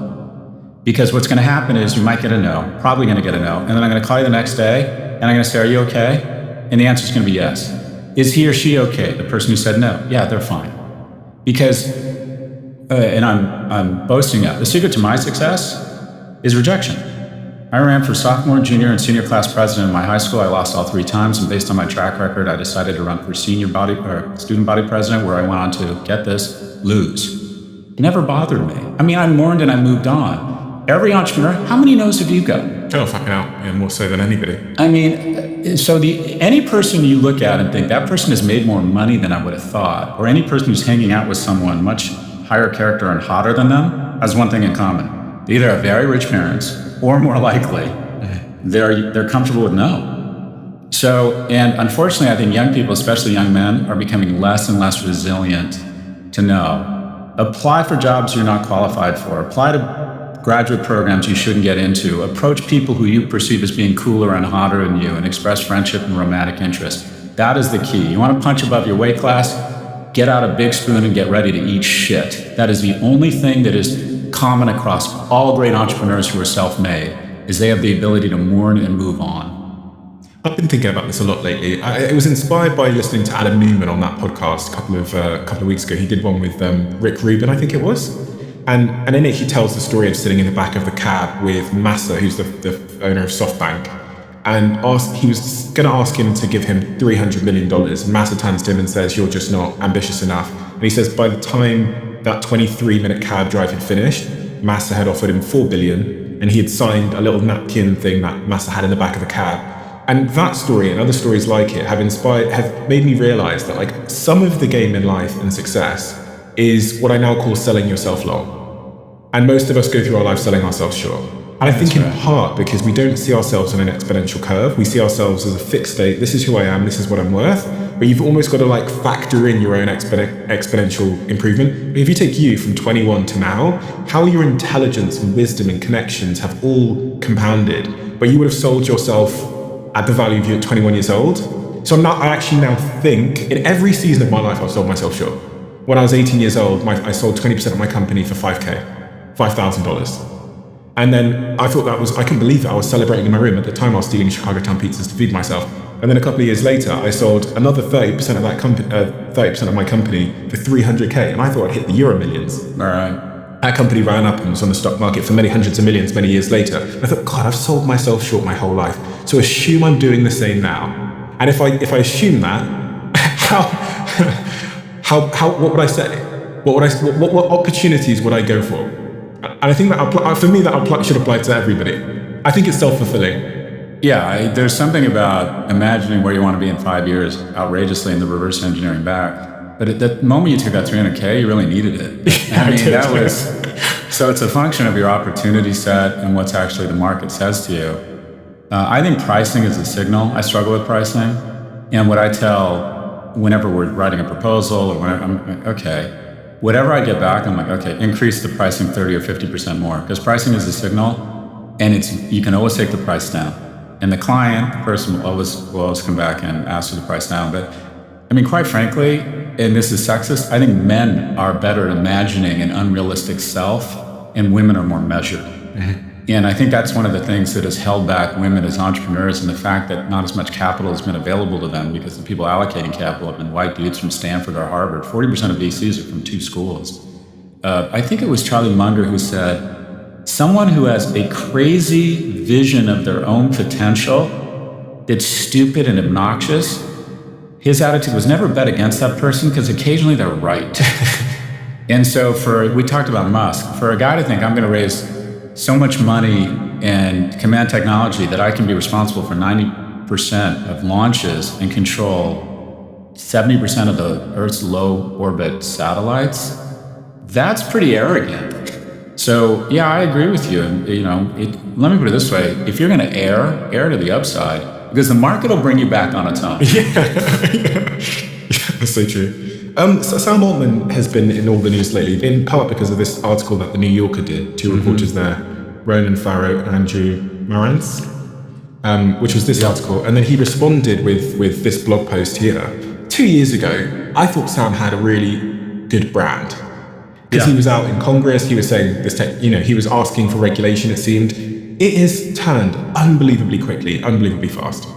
Because what's going to happen is you might get a no, probably going to get a no, and then I'm going to call you the next day, and I'm going to say, are you okay? And the answer is going to be yes. Is he or she okay? The person who said no, yeah, they're fine. Because, and I'm boasting that, the secret to my success is rejection. I ran for sophomore, junior, and senior class president in my high school. I lost all 3 times, and based on my track record, I decided to run for student body president, where I went on to, get this, lose. It never bothered me. I mean, I mourned and I moved on. Every entrepreneur, how many no's have you got? Oh, fucking out. Yeah, more so than anybody. I mean, so any person you look at and think that person has made more money than I would have thought, or any person who's hanging out with someone much higher character and hotter than them, has one thing in common. They either have very rich parents, or more likely, they're comfortable with no. So, and unfortunately, I think young people, especially young men, are becoming less and less resilient to no. Apply for jobs you're not qualified for. Apply to graduate programs you shouldn't get into. Approach people who you perceive as being cooler and hotter than you, and express friendship and romantic interest. That is the key. You want to punch above your weight class? Get out a big spoon and get ready to eat shit. That is the only thing that is common across all great entrepreneurs who are self-made, is they have the ability to mourn and move on. I've been thinking about this a lot lately. I was inspired by listening to Adam Newman on that podcast a couple of weeks ago. He did one with Rick Rubin, I think it was. And in it, he tells the story of sitting in the back of the cab with Massa, who's the owner of SoftBank. And he was going to ask him to give him $300 million. And Massa turns to him and says, you're just not ambitious enough. And he says by the time that 23-minute cab drive had finished, Massa had offered him $4 billion, and he had signed a little napkin thing that Massa had in the back of the cab. And that story and other stories like it have made me realize that, like, some of the game in life and success is what I now call selling yourself long. And most of us go through our life selling ourselves short. And I think in part because we don't see ourselves on an exponential curve. We see ourselves as a fixed state. This is who I am. This is what I'm worth. But you've almost got to, like, factor in your own exponential improvement. If you take you from 21 to now, how your intelligence and wisdom and connections have all compounded, but you would have sold yourself at the value of you at 21 years old. So I actually now think in every season of my life, I've sold myself short. When I was 18 years old, I sold 20% of my company for $5,000. And then I thought I couldn't believe that. I was celebrating in my room. At the time, I was stealing Chicago Town pizzas to feed myself. And then a couple of years later, I sold another 30% of that company, 30% of my company for $300K. And I thought I'd hit the Euro millions. All right. That company ran up and was on the stock market for many hundreds of millions many years later. And I thought, God, I've sold myself short my whole life. So assume I'm doing the same now. And if I assume that, what would I say? What opportunities would I go for? And I think that for me, that should apply to everybody. I think it's self-fulfilling. Yeah, there's something about imagining where you want to be in 5 years outrageously in the reverse engineering back. But at the moment you took that $300K, you really needed it. Yeah, So it's a function of your opportunity set and what's actually the market says to you. I think pricing is a signal. I struggle with pricing. And what I tell whenever we're writing a proposal or whenever whatever I get back, I'm like, okay, increase the pricing 30 or 50% more, because pricing is a signal, and you can always take the price down. And the client, the person will always come back and ask for the price down. But I mean, quite frankly, and this is sexist, I think men are better at imagining an unrealistic self, and women are more measured. Mm-hmm. And I think that's one of the things that has held back women as entrepreneurs, and the fact that not as much capital has been available to them, because the people allocating capital have been white dudes from Stanford or Harvard. 40% of VCs are from 2 schools. I think it was Charlie Munger who said, someone who has a crazy vision of their own potential that's stupid and obnoxious, his attitude was never bet against that person, because occasionally they're right. And so we talked about Musk, for a guy to think I'm going to raise so much money and command technology that I can be responsible for 90% of launches and control 70% of the Earth's low orbit satellites. That's pretty arrogant. So yeah, I agree with you. Let me put it this way: if you're going to err to the upside, because the market will bring you back on its own. That's so true. So Sam Altman has been in all the news lately, in part because of this article that the New Yorker did. Two reporters there, Ronan Farrow and Andrew Marantz, which was this article. And then he responded with this blog post here. 2 years ago, I thought Sam had a really good brand. Because he was out in Congress, he was saying this, he was asking for regulation, it seemed. It has turned unbelievably quickly, unbelievably fast.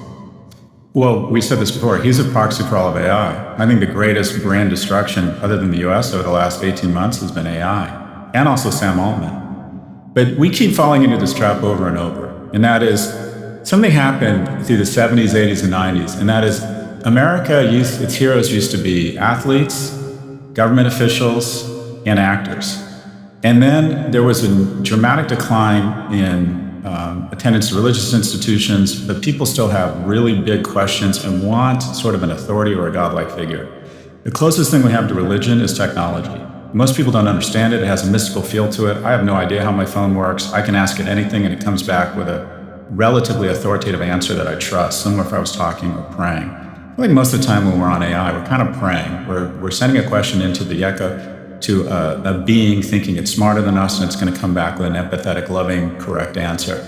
Well, we said this before, he's a proxy for all of AI. I think the greatest brand destruction, other than the US over the last 18 months, has been AI, and also Sam Altman. But we keep falling into this trap over and over, and that is, something happened through the 70s, 80s, and 90s, and that is, its heroes used to be athletes, government officials, and actors. And then there was a dramatic decline in attendance to religious institutions, but people still have really big questions and want sort of an authority or a godlike figure. The closest thing we have to religion is technology. Most people don't understand it. It has a mystical feel to it. I have no idea how my phone works. I can ask it anything and it comes back with a relatively authoritative answer that I trust, similar if I was talking or praying. I think most of the time when we're on AI, we're kind of praying. We're sending a question into the echo to a being thinking it's smarter than us and it's going to come back with an empathetic, loving, correct answer.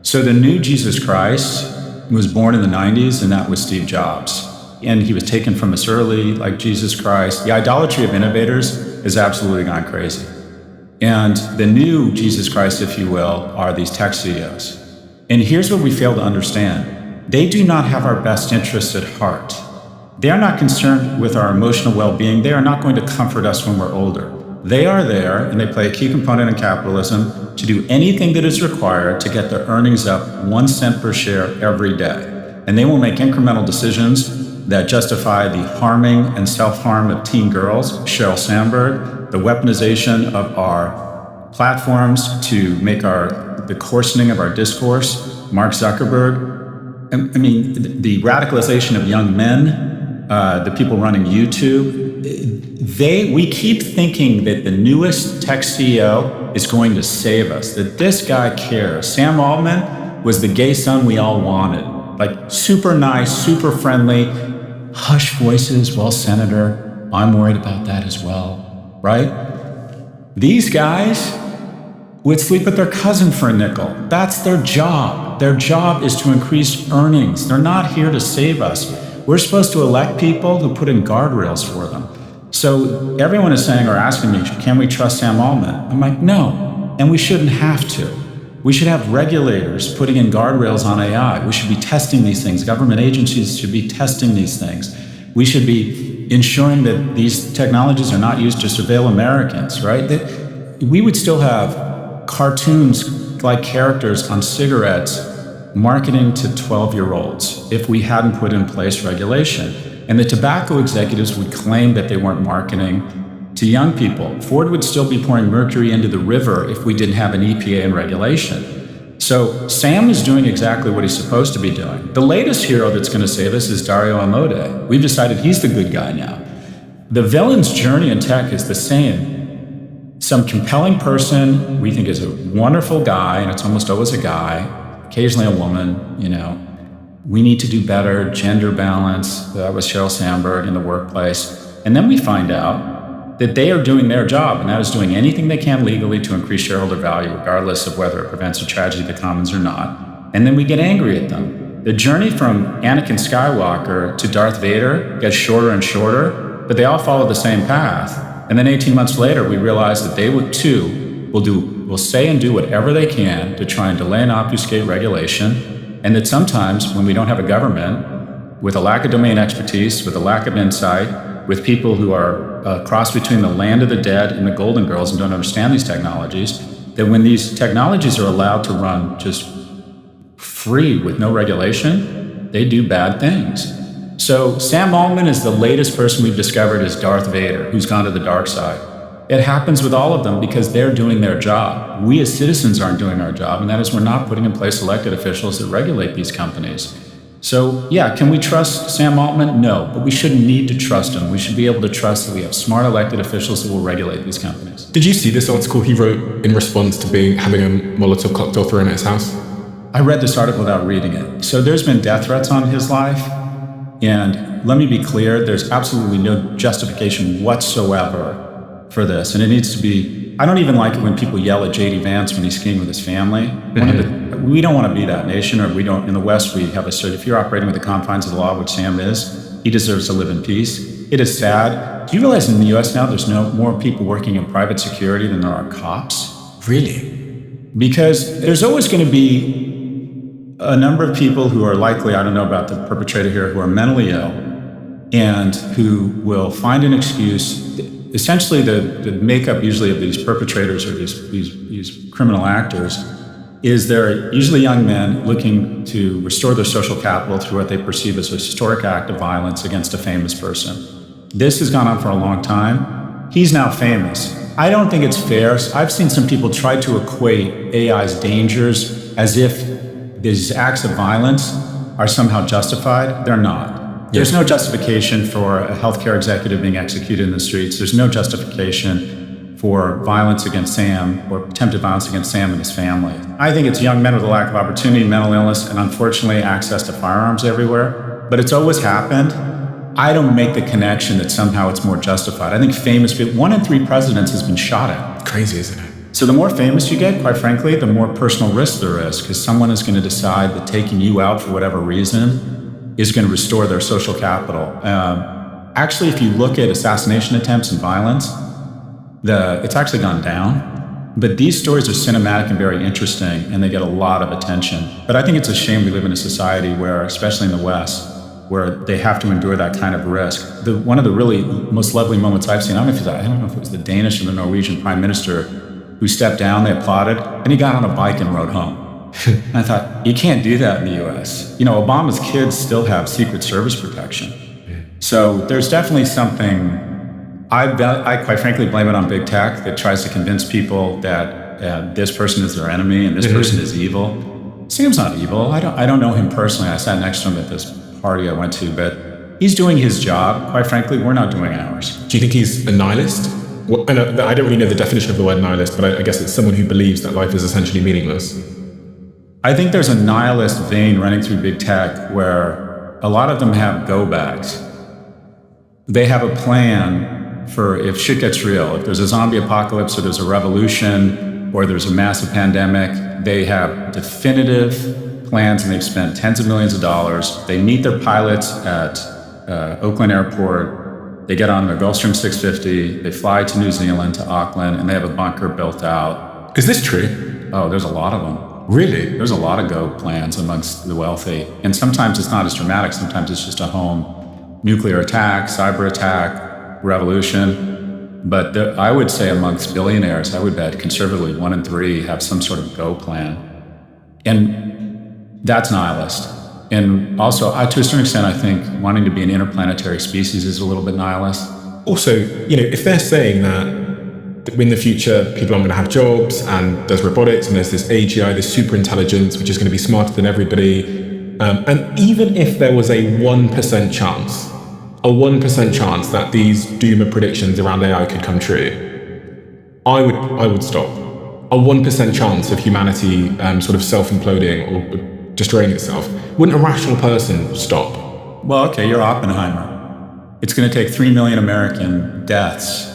So the new Jesus Christ was born in the 90s, and that was Steve Jobs. And he was taken from us early, like Jesus Christ. The idolatry of innovators has absolutely gone crazy. And the new Jesus Christ, if you will, are these tech CEOs. And here's what we fail to understand. They do not have our best interests at heart. They are not concerned with our emotional well-being. They are not going to comfort us when we're older. They are there, and they play a key component in capitalism, to do anything that is required to get their earnings up 1 cent per share every day. And they will make incremental decisions that justify the harming and self-harm of teen girls, Sheryl Sandberg, the weaponization of our platforms to make the coarsening of our discourse, Mark Zuckerberg. I mean, the radicalization of young men, the people running YouTube, we keep thinking that the newest tech CEO is going to save us, that this guy cares. Sam Altman was the gay son we all wanted, like super nice, super friendly, hushed voices, well, Senator, I'm worried about that as well, right? These guys would sleep with their cousin for a nickel. That's their job. Their job is to increase earnings. They're not here to save us. We're supposed to elect people who put in guardrails for them. So everyone is saying or asking me, can we trust Sam Altman? I'm like, no, and we shouldn't have to. We should have regulators putting in guardrails on AI. We should be testing these things. Government agencies should be testing these things. We should be ensuring that these technologies are not used to surveil Americans, right? That we would still have cartoons like characters on cigarettes marketing to 12-year-olds if we hadn't put in place regulation. And the tobacco executives would claim that they weren't marketing to young people. Ford would still be pouring mercury into the river if we didn't have an EPA and regulation. So Sam is doing exactly what he's supposed to be doing. The latest hero that's going to save us is Dario Amodei. We've decided he's the good guy now. The villain's journey in tech is the same. Some compelling person we think is a wonderful guy, and it's almost always a guy, occasionally a woman, we need to do better, gender balance, that was Sheryl Sandberg in the workplace. And then we find out that they are doing their job, and that is doing anything they can legally to increase shareholder value, regardless of whether it prevents a tragedy of the commons or not. And then we get angry at them. The journey from Anakin Skywalker to Darth Vader gets shorter and shorter, but they all follow the same path. And then 18 months later, we realize that they too will say and do whatever they can to try and delay and obfuscate regulation, and that sometimes when we don't have a government with a lack of domain expertise, with a lack of insight, with people who are a cross between the land of the dead and the Golden Girls and don't understand these technologies, that when these technologies are allowed to run just free with no regulation, they do bad things. So Sam Altman is the latest person we've discovered as Darth Vader, who's gone to the dark side. It happens with all of them because they're doing their job. We as citizens aren't doing our job, and that is we're not putting in place elected officials that regulate these companies. So, yeah, can we trust Sam Altman? No, but we shouldn't need to trust him. We should be able to trust that we have smart elected officials that will regulate these companies. Did you see this article he wrote in response to having a Molotov cocktail thrown at his house? I read this article without reading it. So there's been death threats on his life. And let me be clear, there's absolutely no justification whatsoever for this. And it needs to be, I don't even like it when people yell at J.D. Vance when he's skiing with his family. We don't want to be that nation, or we don't, in the West, we have a certain, if you're operating with the confines of the law, which Sam is, he deserves to live in peace. It is sad. Do you realize in the US now there's more people working in private security than there are cops? Really? Because there's always going to be a number of people who are likely, I don't know about the perpetrator here, who are mentally ill and who will find an excuse. Essentially, the makeup usually of these perpetrators or these criminal actors is they're usually young men looking to restore their social capital through what they perceive as a historic act of violence against a famous person. This has gone on for a long time. He's now famous. I don't think it's fair. I've seen some people try to equate AI's dangers as if these acts of violence are somehow justified. They're not. There's no justification for a healthcare executive being executed in the streets. There's no justification for violence against Sam or attempted violence against Sam and his family. I think it's young men with a lack of opportunity, mental illness, and unfortunately access to firearms everywhere. But it's always happened. I don't make the connection that somehow it's more justified. I think famous people, 1 in 3 presidents has been shot at. Crazy, isn't it? So the more famous you get, quite frankly, the more personal risk there is, because someone is going to decide that taking you out for whatever reason is going to restore their social capital. Actually, if you look at assassination attempts and violence, it's actually gone down. But these stories are cinematic and very interesting, and they get a lot of attention. But I think it's a shame we live in a society where, especially in the West, where they have to endure that kind of risk. One of the really most lovely moments I've seen, I don't know if it was the Danish or the Norwegian prime minister who stepped down, they applauded, and he got on a bike and rode home. And I thought, you can't do that in the US. You know, Obama's kids still have Secret Service protection. So there's definitely something, I quite frankly blame it on big tech that tries to convince people that this person is their enemy and this person is evil. Sam's not evil. I don't know him personally. I sat next to him at this party I went to, but he's doing his job. Quite frankly, we're not doing ours. Do you think he's a nihilist? Well, I don't really know the definition of the word nihilist, but I guess it's someone who believes that life is essentially meaningless. I think there's a nihilist vein running through big tech where a lot of them have go bags. They have a plan for if shit gets real, if there's a zombie apocalypse or there's a revolution or there's a massive pandemic, they have definitive plans and they've spent tens of millions of dollars. They meet their pilots at Oakland Airport. They get on their Gulfstream 650, they fly to New Zealand, to Auckland, and they have a bunker built out. Is this true? Oh, there's a lot of them. Really? There's a lot of go plans amongst the wealthy. And sometimes it's not as dramatic, sometimes it's just a home nuclear attack, cyber attack, revolution. But I would say amongst billionaires, I would bet conservatively 1 in 3 have some sort of go plan. And that's nihilist. And also, to a certain extent, I think wanting to be an interplanetary species is a little bit nihilist. Also, if they're saying that in the future, people aren't going to have jobs, and there's robotics, and there's this AGI, this super intelligence, which is going to be smarter than everybody, and even if there was a 1% chance that these doomer predictions around AI could come true, I would stop. A 1% chance of humanity sort of self-imploding or destroying itself. Wouldn't a rational person stop? Well, okay, you're Oppenheimer. It's going to take 3 million American deaths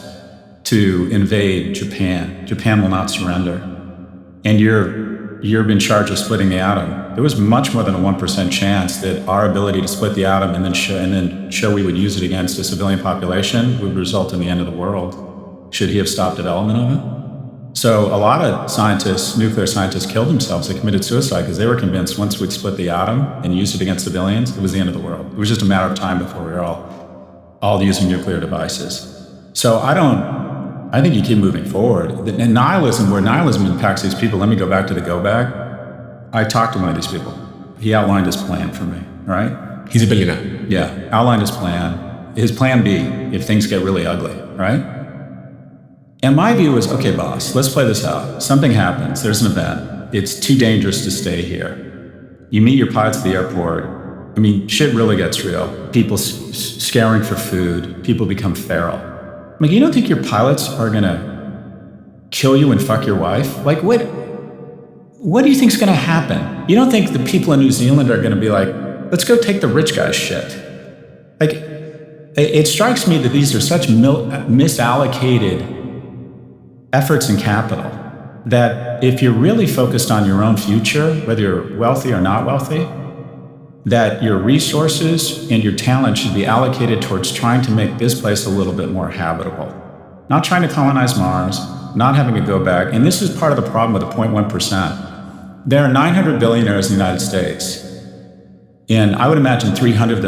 to invade Japan. Japan will not surrender. And you're in charge of splitting the atom. There was much more than a 1% chance that our ability to split the atom and then show we would use it against a civilian population would result in the end of the world. Should he have stopped development of it? So a lot of scientists, nuclear scientists, killed themselves. They committed suicide because they were convinced once we'd split the atom and use it against civilians, it was the end of the world. It was just a matter of time before we were all using nuclear devices. So I think you keep moving forward. And nihilism, where nihilism impacts these people, let me go back to the go bag. I talked to one of these people. He outlined his plan for me, right? He's a billionaire. Yeah, outlined his plan. His plan B, if things get really ugly, right? And my view was, okay, boss, let's play this out. Something happens, there's an event. It's too dangerous to stay here. You meet your pilots at the airport. I mean, shit really gets real. People scaring for food. People become feral. I mean, you don't think your pilots are going to kill you and fuck your wife? Like, what do you think's going to happen? You don't think the people in New Zealand are going to be like, let's go take the rich guy's shit? Like, it strikes me that these are such misallocated efforts and capital that if you're really focused on your own future, whether you're wealthy or not wealthy, that your resources and your talent should be allocated towards trying to make this place a little bit more habitable. Not trying to colonize Mars, not having to go back. And this is part of the problem with the 0.1%. There are 900 billionaires in the United States. And I would imagine 300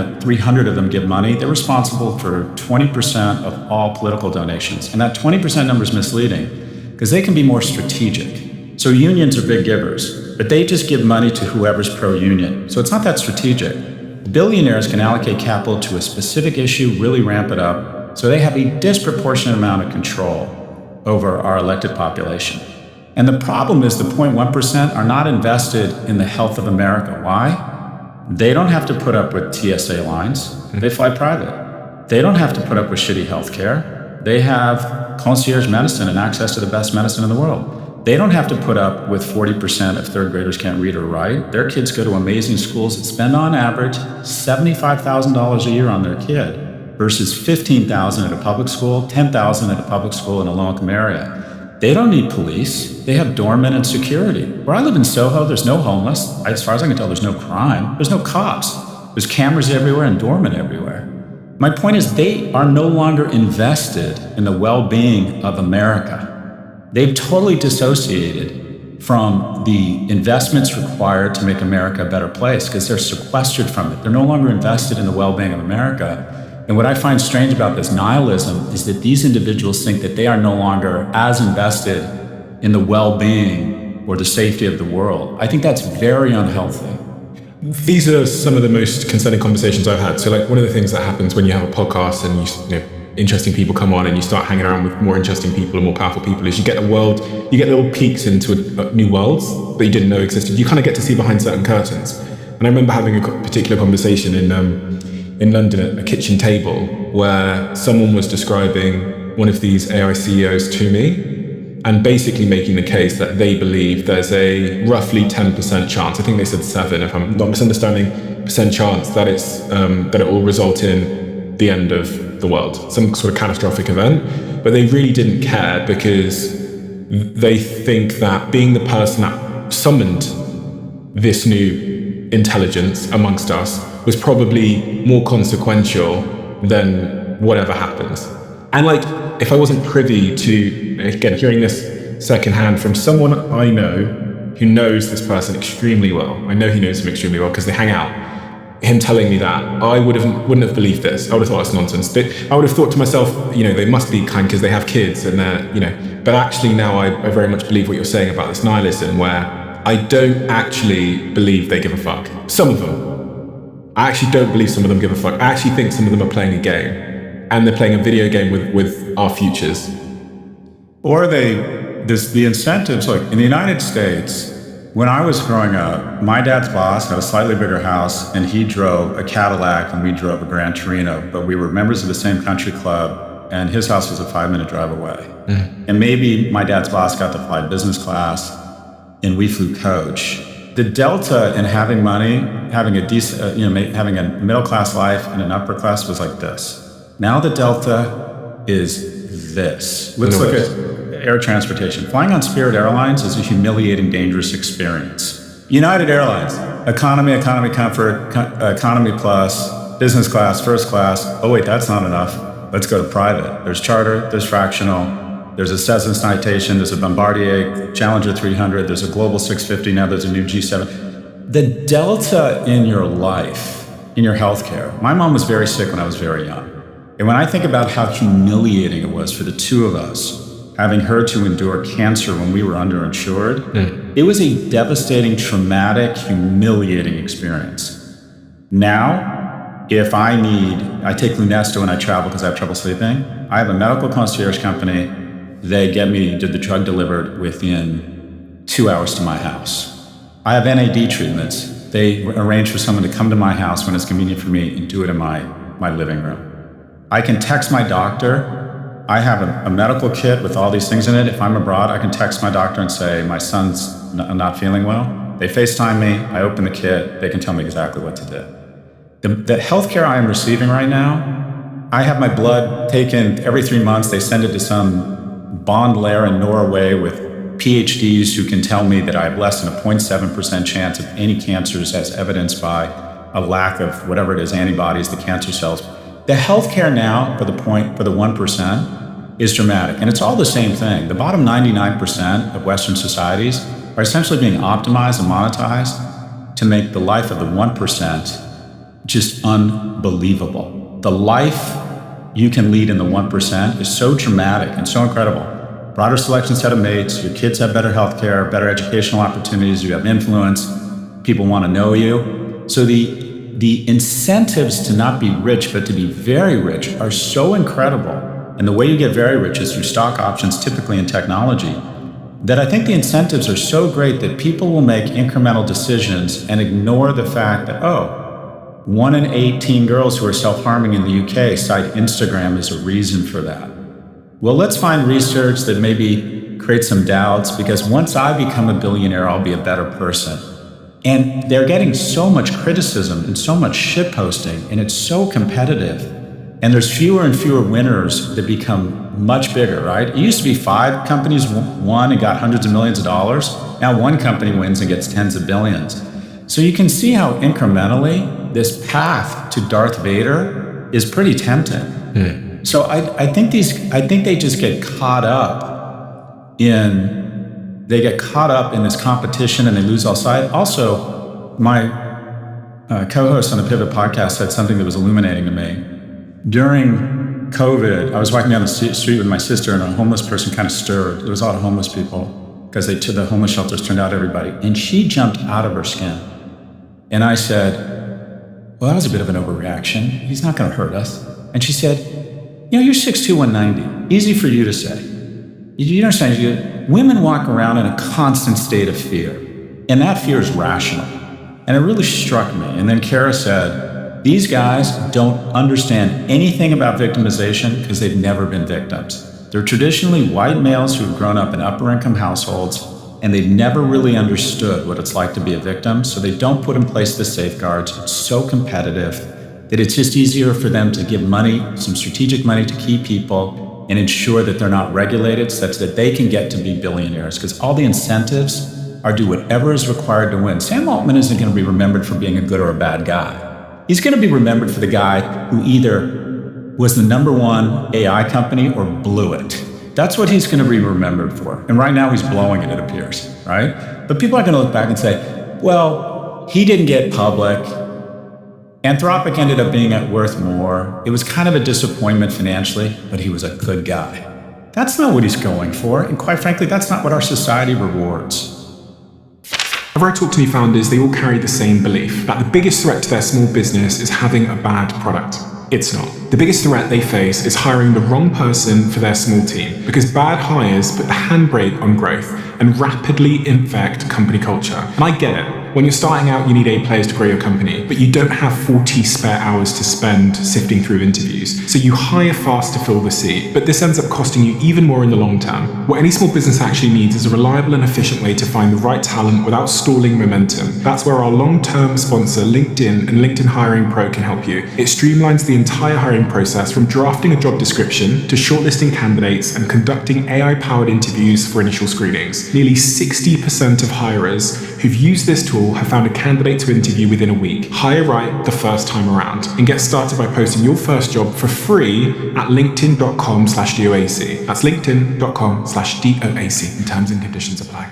of them give money. They're responsible for 20% of all political donations. And that 20% number is misleading because they can be more strategic. So unions are big givers, but they just give money to whoever's pro-union. So it's not that strategic. Billionaires can allocate capital to a specific issue, really ramp it up, so they have a disproportionate amount of control over our elected population. And the problem is the 0.1% are not invested in the health of America. Why? They don't have to put up with TSA lines. They fly private. They don't have to put up with shitty healthcare. They have concierge medicine and access to the best medicine in the world. They don't have to put up with 40% of third graders can't read or write. Their kids go to amazing schools that spend on average $75,000 a year on their kid versus $15,000 at a public school, $10,000 at a public school in a low-income area. They don't need police. They have doormen and security. Where I live in Soho, there's no homeless. As far as I can tell, there's no crime. There's no cops. There's cameras everywhere and doormen everywhere. My point is they are no longer invested in the well-being of America. They've totally dissociated from the investments required to make America a better place because they're sequestered from it. They're no longer invested in the well-being of America. And what I find strange about this nihilism is that these individuals think that they are no longer as invested in the well-being or the safety of the world. I think that's very unhealthy. These are some of the most concerning conversations I've had. So like one of the things that happens when you have a podcast and you know, interesting people come on and you start hanging around with more interesting people and more powerful people is you get little peeks into new worlds that you didn't know existed. You kind of get to see behind certain curtains. And I remember having a particular conversation in London at a kitchen table where someone was describing one of these AI CEOs to me and basically making the case that they believe there's a roughly 10% chance, I think they said 7 if I'm not misunderstanding, percent chance that that it will result in the end of the world, some sort of catastrophic event. But they really didn't care because they think that being the person that summoned this new intelligence amongst us was probably more consequential than whatever happens. And like, if I wasn't privy to, again, hearing this secondhand from someone I know who knows this person extremely well, I know he knows him extremely well because they hang out, him telling me that, I wouldn't have believed this. I would have thought it's nonsense. I would have thought to myself, you know, they must be kind because they have kids and they're, you know, but actually now I very much believe what you're saying about this nihilism where I don't actually believe they give a fuck. Some of them. I actually don't believe some of them give a fuck. I actually think some of them are playing a game. And they're playing a video game with our futures. Or the incentives, like in the United States, when I was growing up, my dad's boss had a slightly bigger house and he drove a Cadillac and we drove a Gran Torino, but we were members of the same country club and his house was a 5-minute drive away. Mm-hmm. And maybe my dad's boss got to fly business class and we flew coach. The delta in having money, having a decent, having a middle class life and an upper class was like this. Now the delta is this. Let's look at air transportation. Flying on Spirit Airlines is a humiliating, dangerous experience. United Airlines, economy, comfort, economy plus, business class, first class. Oh wait, that's not enough. Let's go to private. There's charter, there's fractional. There's a Cessna Citation, there's a Bombardier Challenger 300, there's a Global 650, now there's a new G7. The delta in your life, in your healthcare. My mom was very sick when I was very young. And when I think about how humiliating it was for the two of us, having her to endure cancer when we were underinsured, it was a devastating, traumatic, humiliating experience. Now, if I take Lunesto when I travel because I have trouble sleeping. I have a medical concierge company. They get me the drug delivered within 2 hours to my house. I have NAD treatments They arrange for someone to come to my house when it's convenient for me and do it in my living room. I can text my doctor. I have a medical kit with all these things in it. If I'm abroad, I can text my doctor and say, my son's not feeling well. They FaceTime me, I open the kit, they can tell me exactly what to do. The healthcare I am receiving right now, I have my blood taken every 3 months. They send it to some bond lair in Norway with PhDs who can tell me that I have less than a 0.7% chance of any cancers as evidenced by a lack of whatever it is, antibodies, the cancer cells. The healthcare now for the 1% is dramatic. And it's all the same thing. The bottom 99% of Western societies are essentially being optimized and monetized to make the life of the 1% just unbelievable. The life you can lead in the 1% is so dramatic and so incredible. Broader selection set of mates, your kids have better healthcare, better educational opportunities, you have influence, people want to know you. So the incentives to not be rich, but to be very rich are so incredible. And the way you get very rich is through stock options, typically in technology, that I think the incentives are so great that people will make incremental decisions and ignore the fact that, 1 in 8 teen girls who are self-harming in the UK cite Instagram as a reason for that. Well, let's find research that maybe creates some doubts, because once I become a billionaire, I'll be a better person. And they're getting so much criticism and so much shitposting, and it's so competitive. And there's fewer and fewer winners that become much bigger, right? It used to be 5 companies won and got hundreds of millions of dollars. Now 1 company wins and gets tens of billions. So you can see how incrementally this path to Darth Vader is pretty tempting. So I think they just get caught up in this competition and they lose all sight. Also, my co-host on the Pivot podcast said something that was illuminating to me. During COVID, I was walking down the street with my sister and a homeless person kind of stirred. There was a lot of homeless people because the homeless shelters turned out everybody. And she jumped out of her skin. And I said, well, that was a bit of an overreaction. He's not going to hurt us. And she said, you're 6'2", 190. Easy for you to say. You understand? Women walk around in a constant state of fear. And that fear is rational. And it really struck me. And then Kara said, these guys don't understand anything about victimization because they've never been victims. They're traditionally white males who have grown up in upper income households, and they've never really understood what it's like to be a victim. So they don't put in place the safeguards. It's so competitive that it's just easier for them to give money, some strategic money to key people and ensure that they're not regulated such that they can get to be billionaires, because all the incentives are do whatever is required to win. Sam Altman isn't going to be remembered for being a good or a bad guy. He's going to be remembered for the guy who either was the #1 AI company or blew it. That's what he's going to be remembered for. And right now he's blowing it appears, right? But people are going to look back and say, well, he didn't get public. Anthropic ended up being worth more. It was kind of a disappointment financially, but he was a good guy. That's not what he's going for. And quite frankly, that's not what our society rewards. Whenever I talk to new founders, they all carry the same belief that the biggest threat to their small business is having a bad product. It's not. The biggest threat they face is hiring the wrong person for their small team, because bad hires put the handbrake on growth and rapidly infect company culture. And I get it. When you're starting out, you need A players to grow your company, but you don't have 40 spare hours to spend sifting through interviews. So you hire fast to fill the seat, but this ends up costing you even more in the long term. What any small business actually needs is a reliable and efficient way to find the right talent without stalling momentum. That's where our long-term sponsor, LinkedIn and LinkedIn Hiring Pro can help you. It streamlines the entire hiring process from drafting a job description to shortlisting candidates and conducting AI-powered interviews for initial screenings. Nearly 60% of hirers who've used this tool have found a candidate to interview within a week. Hire right the first time around and get started by posting your first job for free at linkedin.com/DOAC. That's linkedin.com/DOAC. Terms and conditions apply.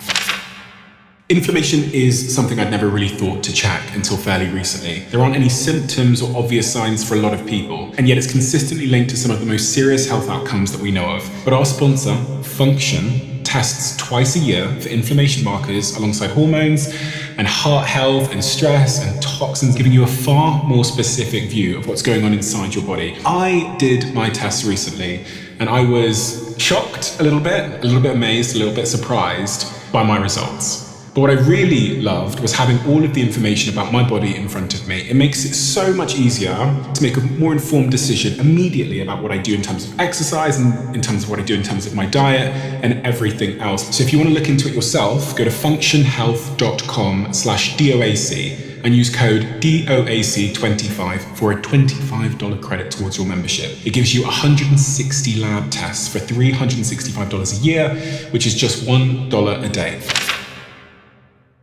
Inflammation is something I'd never really thought to check until fairly recently. There aren't any symptoms or obvious signs for a lot of people, and yet it's consistently linked to some of the most serious health outcomes that we know of. But our sponsor, Function, tests twice a year for inflammation markers alongside hormones and heart health and stress and toxins, giving you a far more specific view of what's going on inside your body. I did my test recently and I was shocked a little bit amazed, a little bit surprised by my results. But what I really loved was having all of the information about my body in front of me. It makes it so much easier to make a more informed decision immediately about what I do in terms of exercise and in terms of what I do in terms of my diet and everything else. So if you want to look into it yourself, go to functionhealth.com/DOAC and use code DOAC25 for a $25 credit towards your membership. It gives you 160 lab tests for $365 a year, which is just $1 a day.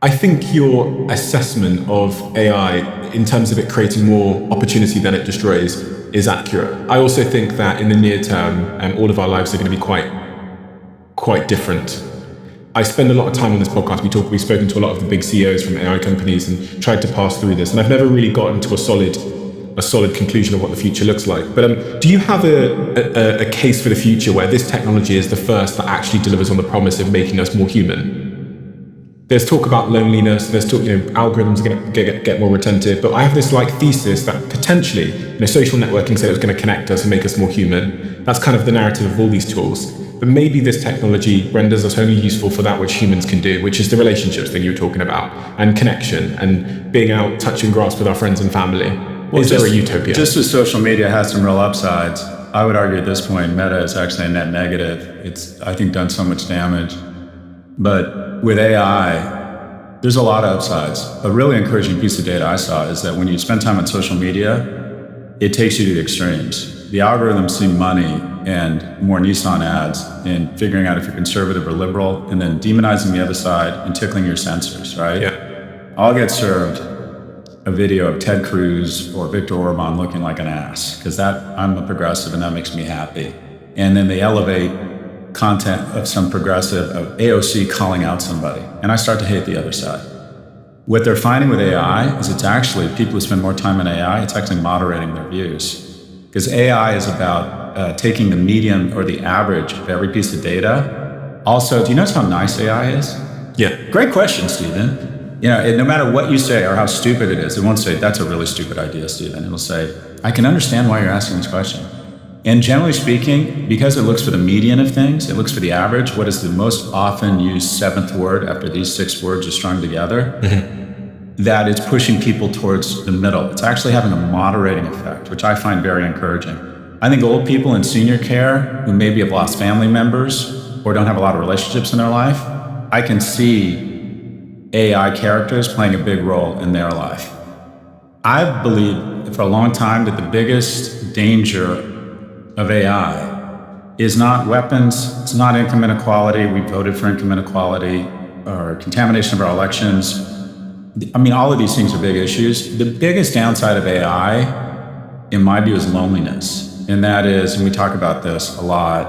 I think your assessment of AI in terms of it creating more opportunity than it destroys is accurate. I also think that in the near term, all of our lives are going to be quite different. I spend a lot of time on this podcast. We've spoken to a lot of the big CEOs from AI companies and tried to pass through this, and I've never really gotten to a solid conclusion of what the future looks like. But do you have a case for the future where this technology is the first that actually delivers on the promise of making us more human? There's talk about loneliness. There's talk, algorithms are going to get more retentive. But I have this thesis that potentially, social networking said it was going to connect us and make us more human. That's kind of the narrative of all these tools. But maybe this technology renders us only useful for that which humans can do, which is the relationships thing you were talking about, and connection, and being out touching grass with our friends and family. Well, is there a utopia? Just as social media has some real upsides, I would argue at this point, Meta is actually a net negative. It's, I think, done so much damage. But with AI, there's a lot of upsides. A really encouraging piece of data I saw is that when you spend time on social media, it takes you to the extremes. The algorithms see money and more Nissan ads in figuring out if you're conservative or liberal, and then demonizing the other side and tickling your sensors, right? Yeah. I'll get served a video of Ted Cruz or Viktor Orban looking like an ass, because I'm a progressive and that makes me happy. And then they elevate content of some progressive, of AOC calling out somebody, and I start to hate the other side. What they're finding with AI is it's actually, people who spend more time in AI, it's actually moderating their views. Because AI is about taking the median or the average of every piece of data. Also, do you notice how nice AI is? Yeah. Great question, Stephen. No matter what you say or how stupid it is, it won't say, that's a really stupid idea, Stephen. It'll say, I can understand why you're asking this question. And generally speaking, because it looks for the median of things, it looks for the average, what is the most often used seventh word after these 6 words are strung together, that it's pushing people towards the middle. It's actually having a moderating effect, which I find very encouraging. I think old people in senior care who maybe have lost family members or don't have a lot of relationships in their life, I can see AI characters playing a big role in their life. I've believed for a long time that the biggest danger of AI is not weapons, it's not income inequality. We voted for income inequality or contamination of our elections. I mean, all of these things are big issues. The biggest downside of AI, in my view, is loneliness. And that is, and we talk about this a lot,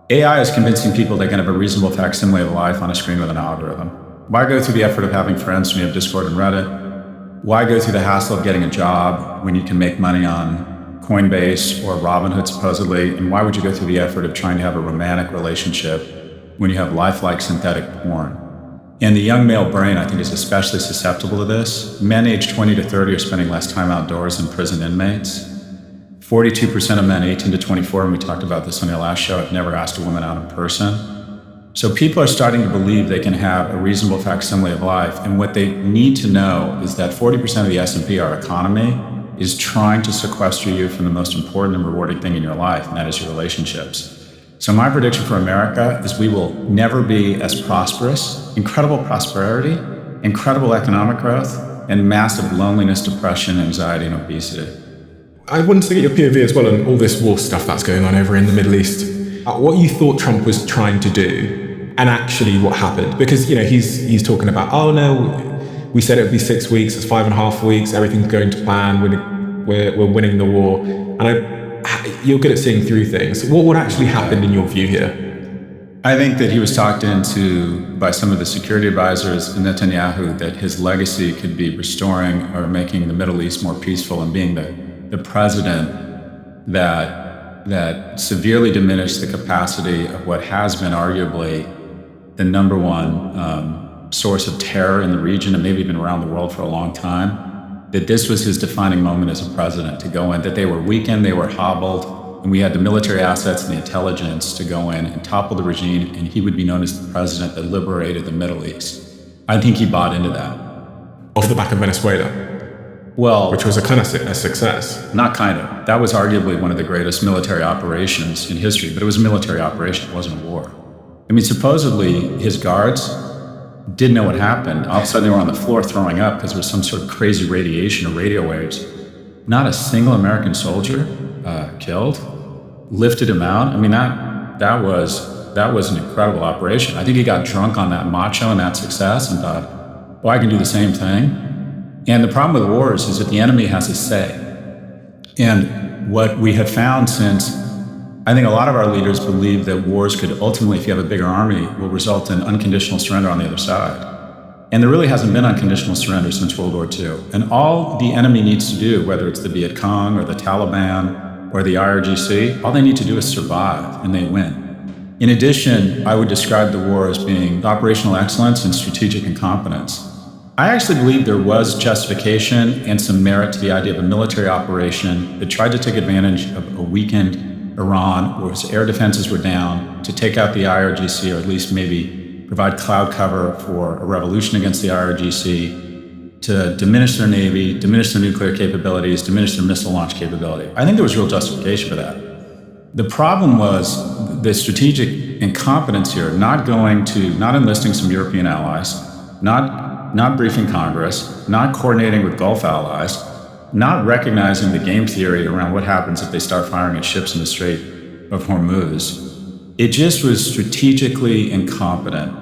AI is convincing people they can have a reasonable facsimile of life on a screen with an algorithm. Why go through the effort of having friends when you have Discord and Reddit? Why go through the hassle of getting a job when you can make money on Coinbase or Robinhood supposedly? And why would you go through the effort of trying to have a romantic relationship when you have lifelike synthetic porn? And the young male brain, I think, is especially susceptible to this. Men aged 20 to 30 are spending less time outdoors than prison inmates. 42% of men 18 to 24, and we talked about this on your last show, have never asked a woman out in person. So people are starting to believe they can have a reasonable facsimile of life. And what they need to know is that 40% of the S&P, our economy, is trying to sequester you from the most important and rewarding thing in your life, and that is your relationships. So my prediction for America is we will never be as prosperous, incredible prosperity, incredible economic growth, and massive loneliness, depression, anxiety, and obesity. I wanted to get your POV as well on all this war stuff that's going on over in the Middle East. What you thought Trump was trying to do, and actually what happened. Because, he's talking about, oh no, we said it would be 6 weeks, it's 5.5 weeks, everything's going to plan, we're winning the war. And you're good at seeing through things. What would actually happen in your view here? I think that he was talked into by some of the security advisors in Netanyahu that his legacy could be restoring or making the Middle East more peaceful and being the president that severely diminished the capacity of what has been arguably the number one source of terror in the region and maybe even around the world for a long time. That this was his defining moment as a president, to go in, that they were weakened, they were hobbled, and we had the military assets and the intelligence to go in and topple the regime, and he would be known as the president that liberated the Middle East. I think he bought into that. Off the back of Venezuela, Well, which was a kind of a success. not kind of. That was arguably one of the greatest military operations in history, but it was a military operation, it wasn't a war. I mean, supposedly his guards didn't know what happened. All of a sudden they were on the floor throwing up because there was some sort of crazy radiation or radio waves. Not a single American soldier killed, lifted him out. I mean, that was an incredible operation. I think he got drunk on that macho and that success and thought, well, I can do the same thing. And the problem with wars is that the enemy has a say. And what we have found since, I think a lot of our leaders believe that wars could ultimately, if you have a bigger army, will result in unconditional surrender on the other side. And there really hasn't been unconditional surrender since World War II. And all the enemy needs to do, whether it's the Viet Cong or the Taliban or the IRGC, all they need to do is survive, and they win. In addition, I would describe the war as being operational excellence and strategic incompetence. I actually believe there was justification and some merit to the idea of a military operation that tried to take advantage of a weakened Iran, where its air defenses were down, to take out the IRGC, or at least maybe provide cloud cover for a revolution against the IRGC, to diminish their navy, diminish their nuclear capabilities, diminish their missile launch capability. I think there was real justification for that. The problem was the strategic incompetence here, not enlisting some European allies, not briefing Congress, not coordinating with Gulf allies, not recognizing the game theory around what happens if they start firing at ships in the Strait of Hormuz. It just was strategically incompetent.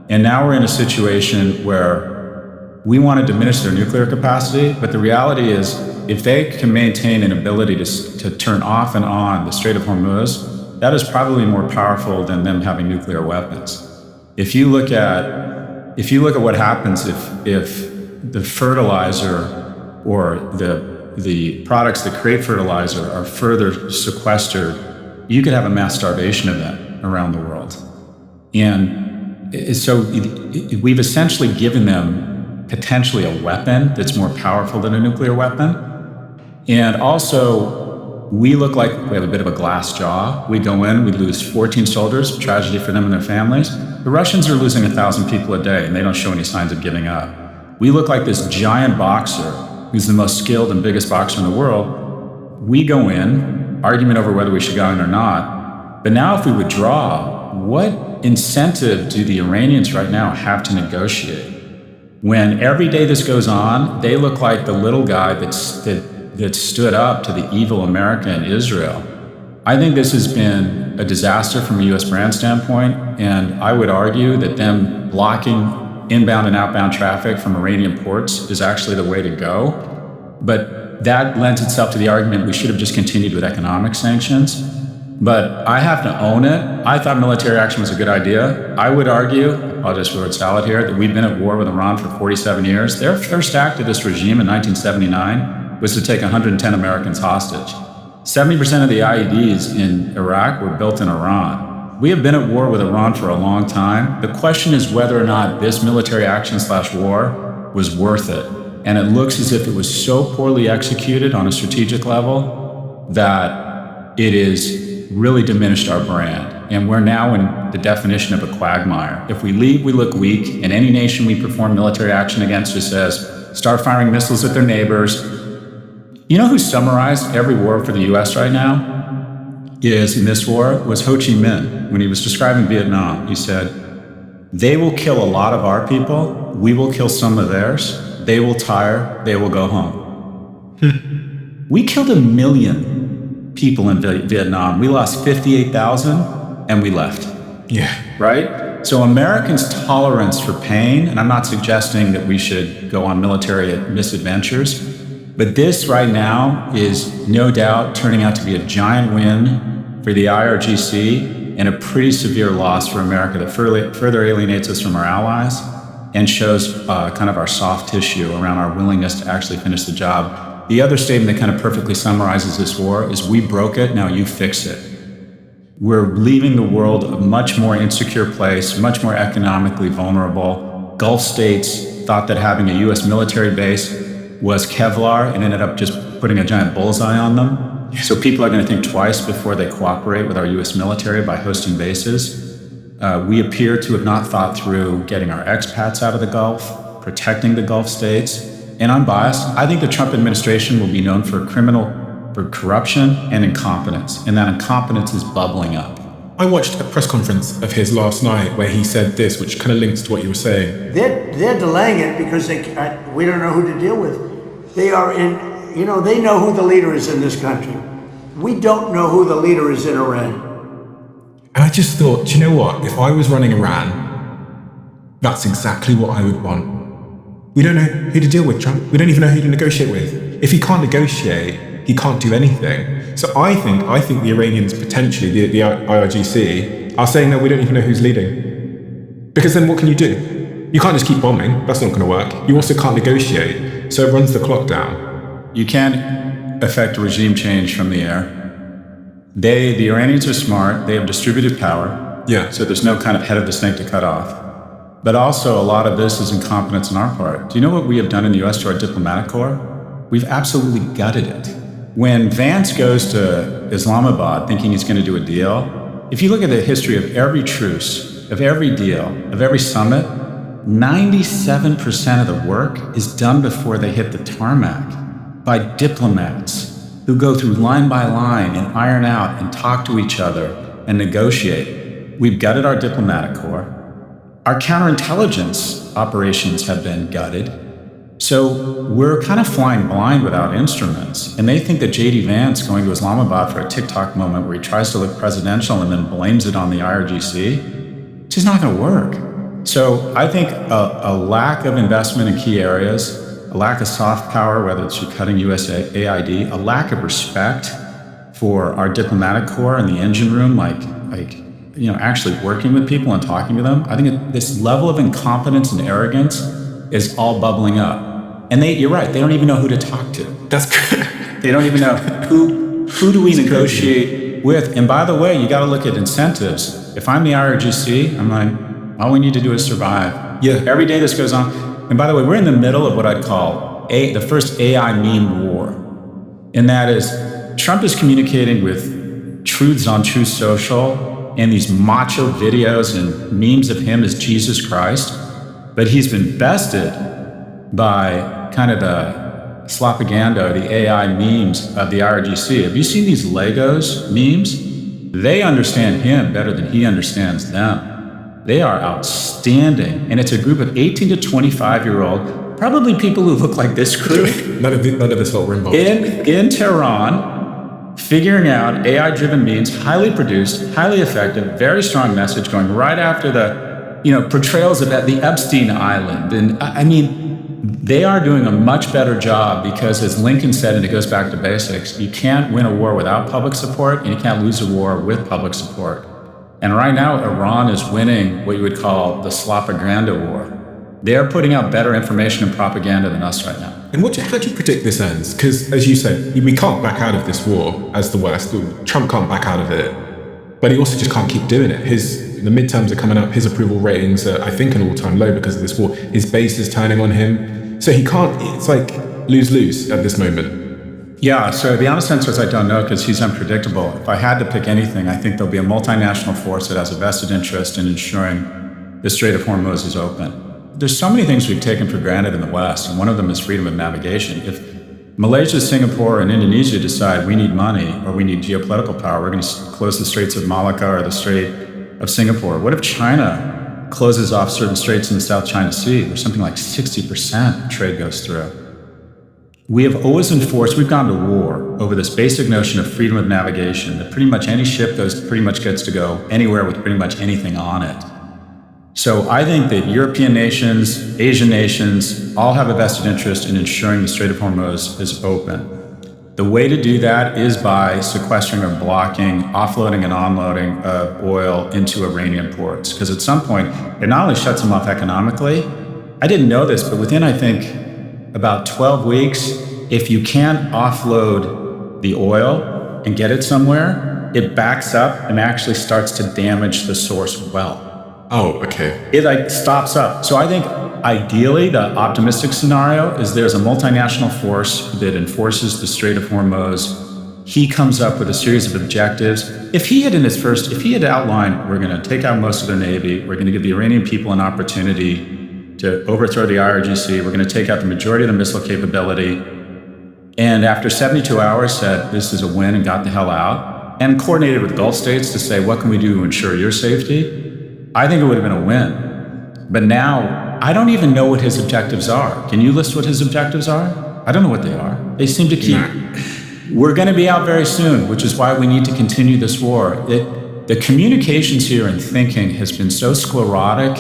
And now we're in a situation where we want to diminish their nuclear capacity, but the reality is, if they can maintain an ability to turn off and on the Strait of Hormuz, that is probably more powerful than them having nuclear weapons. If you look at what happens if the fertilizer or the products that create fertilizer are further sequestered, you could have a mass starvation event around the world. And so we've essentially given them potentially a weapon that's more powerful than a nuclear weapon. And also, we look like we have a bit of a glass jaw. We go in, we lose 14 soldiers, tragedy for them and their families. The Russians are losing 1,000 people a day, and they don't show any signs of giving up. We look like this giant boxer who's the most skilled and biggest boxer in the world. We go in, argument over whether we should go in or not. But now if we withdraw, what incentive do the Iranians right now have to negotiate? When every day this goes on, they look like the little guy that stood up to the evil America and Israel. I think this has been a disaster from a U.S. brand standpoint, and I would argue that them blocking inbound and outbound traffic from Iranian ports is actually the way to go. But that lends itself to the argument we should have just continued with economic sanctions. But I have to own it. I thought military action was a good idea. I would argue, I'll just word salad here, that we've been at war with Iran for 47 years. Their first act of this regime in 1979 was to take 110 Americans hostage. 70% of the IEDs in Iraq were built in Iran. We have been at war with Iran for a long time. The question is whether or not this military action/war was worth it. And it looks as if it was so poorly executed on a strategic level that it has really diminished our brand. And we're now in the definition of a quagmire. If we leave, we look weak, and any nation we perform military action against just says, start firing missiles at their neighbors. You know who summarized every war for the US right now? In this war, was Ho Chi Minh. When he was describing Vietnam, he said, they will kill a lot of our people, we will kill some of theirs, they will tire, they will go home. We killed 1 million people in Vietnam. We lost 58,000 and we left. Yeah. Right? So Americans' tolerance for pain, and I'm not suggesting that we should go on military misadventures, but this right now is no doubt turning out to be a giant win for the IRGC and a pretty severe loss for America that further alienates us from our allies and shows kind of our soft tissue around our willingness to actually finish the job. The other statement that kind of perfectly summarizes this war is, we broke it, now you fix it. We're leaving the world a much more insecure place, much more economically vulnerable. Gulf states thought that having a US military base was Kevlar and ended up just putting a giant bullseye on them. So people are going to think twice before they cooperate with our US military by hosting bases. We appear to have not thought through getting our expats out of the Gulf, protecting the Gulf states. And I'm biased. I think the Trump administration will be known for corruption and incompetence. And that incompetence is bubbling up. I watched a press conference of his last night where he said this, which kind of links to what you were saying. They're delaying it because we don't know who to deal with. They are they know who the leader is in this country. We don't know who the leader is in Iran. And I just thought, do you know what? If I was running Iran, that's exactly what I would want. We don't know who to deal with, Trump. We don't even know who to negotiate with. If he can't negotiate, he can't do anything. So I think the Iranians potentially, the IRGC, are saying that we don't even know who's leading. Because then what can you do? You can't just keep bombing. That's not going to work. You also can't negotiate. So it runs the clock down. You can't affect a regime change from the air. The Iranians are smart. They have distributed power. Yeah. So there's no kind of head of the snake to cut off. But also a lot of this is incompetence on our part. Do you know what we have done in the US to our diplomatic corps? We've absolutely gutted it. When Vance goes to Islamabad thinking he's going to do a deal, if you look at the history of every truce, of every deal, of every summit, 97% of the work is done before they hit the tarmac by diplomats who go through line by line and iron out and talk to each other and negotiate. We've gutted our diplomatic corps. Our counterintelligence operations have been gutted. So we're kind of flying blind without instruments. And they think that J.D. Vance going to Islamabad for a TikTok moment where he tries to look presidential and then blames it on the IRGC, it's just not going to work. So I think a lack of investment in key areas, a lack of soft power, whether it's through cutting USAID, a lack of respect for our diplomatic corps and the engine room, actually working with people and talking to them. I think this level of incompetence and arrogance is all bubbling up. And you're right, they don't even know who to talk to. That's good. They don't even know who do we negotiate with. And by the way, you got to look at incentives. If I'm the IRGC, I'm like, all we need to do is survive. Yeah. Every day this goes on. And by the way, we're in the middle of what I'd call the first AI meme war. And that is, Trump is communicating with truths on Truth Social and these macho videos and memes of him as Jesus Christ. But he's been bested by kind of the slopaganda, the AI memes of the IRGC. Have you seen these Legos memes? They understand him better than he understands them. They are outstanding. And it's a group of 18 to 25-year-old, probably people who look like this crew. None of this whole involved. In Tehran, figuring out AI-driven memes, highly produced, highly effective, very strong message going right after the portrayals of the Epstein Island. And I mean, they are doing a much better job because, as Lincoln said, and it goes back to basics, you can't win a war without public support, and you can't lose a war with public support. And right now, Iran is winning what you would call the slopaganda war. They're putting out better information and propaganda than us right now. And how do you predict this ends? Because, as you said, we can't back out of this war as the West. Trump can't back out of it, but he also just can't keep doing it. The midterms are coming up. His approval ratings are, I think, an all-time low because of this war. His base is turning on him. So he can't, it's like lose-lose at this moment. Yeah, so the honest answer is I don't know because he's unpredictable. If I had to pick anything, I think there'll be a multinational force that has a vested interest in ensuring the Strait of Hormuz is open. There's so many things we've taken for granted in the West, and one of them is freedom of navigation. If Malaysia, Singapore, and Indonesia decide we need money or we need geopolitical power, we're going to close the Straits of Malacca or the Strait of Singapore. What if China closes off certain straits in the South China Sea where something like 60% of trade goes through? We have always enforced, we've gone to war over this basic notion of freedom of navigation, that pretty much any ship pretty much gets to go anywhere with pretty much anything on it. So I think that European nations, Asian nations, all have a vested interest in ensuring the Strait of Hormuz is open. The way to do that is by sequestering or blocking, offloading and onloading of oil into Iranian ports. Because at some point, it not only shuts them off economically, I didn't know this, but within, I think, about 12 weeks, if you can't offload the oil and get it somewhere, it backs up and actually starts to damage the source well. Oh, okay. It stops up. So I think ideally the optimistic scenario is there's a multinational force that enforces the Strait of Hormuz he comes up with a series of objectives. If he had outlined, we're going to take out most of their Navy, we're going to give the Iranian people an opportunity to overthrow the IRGC, we're going to take out the majority of the missile capability, and after 72 hours said this is a win and got the hell out, and coordinated with Gulf states to say, what can we do to ensure your safety? I think it would have been a win. But now, I don't even know what his objectives are. Can you list what his objectives are? I don't know what they are. They seem to keep... We're going to be out very soon, which is why we need to continue this war. The communications here and thinking has been so sclerotic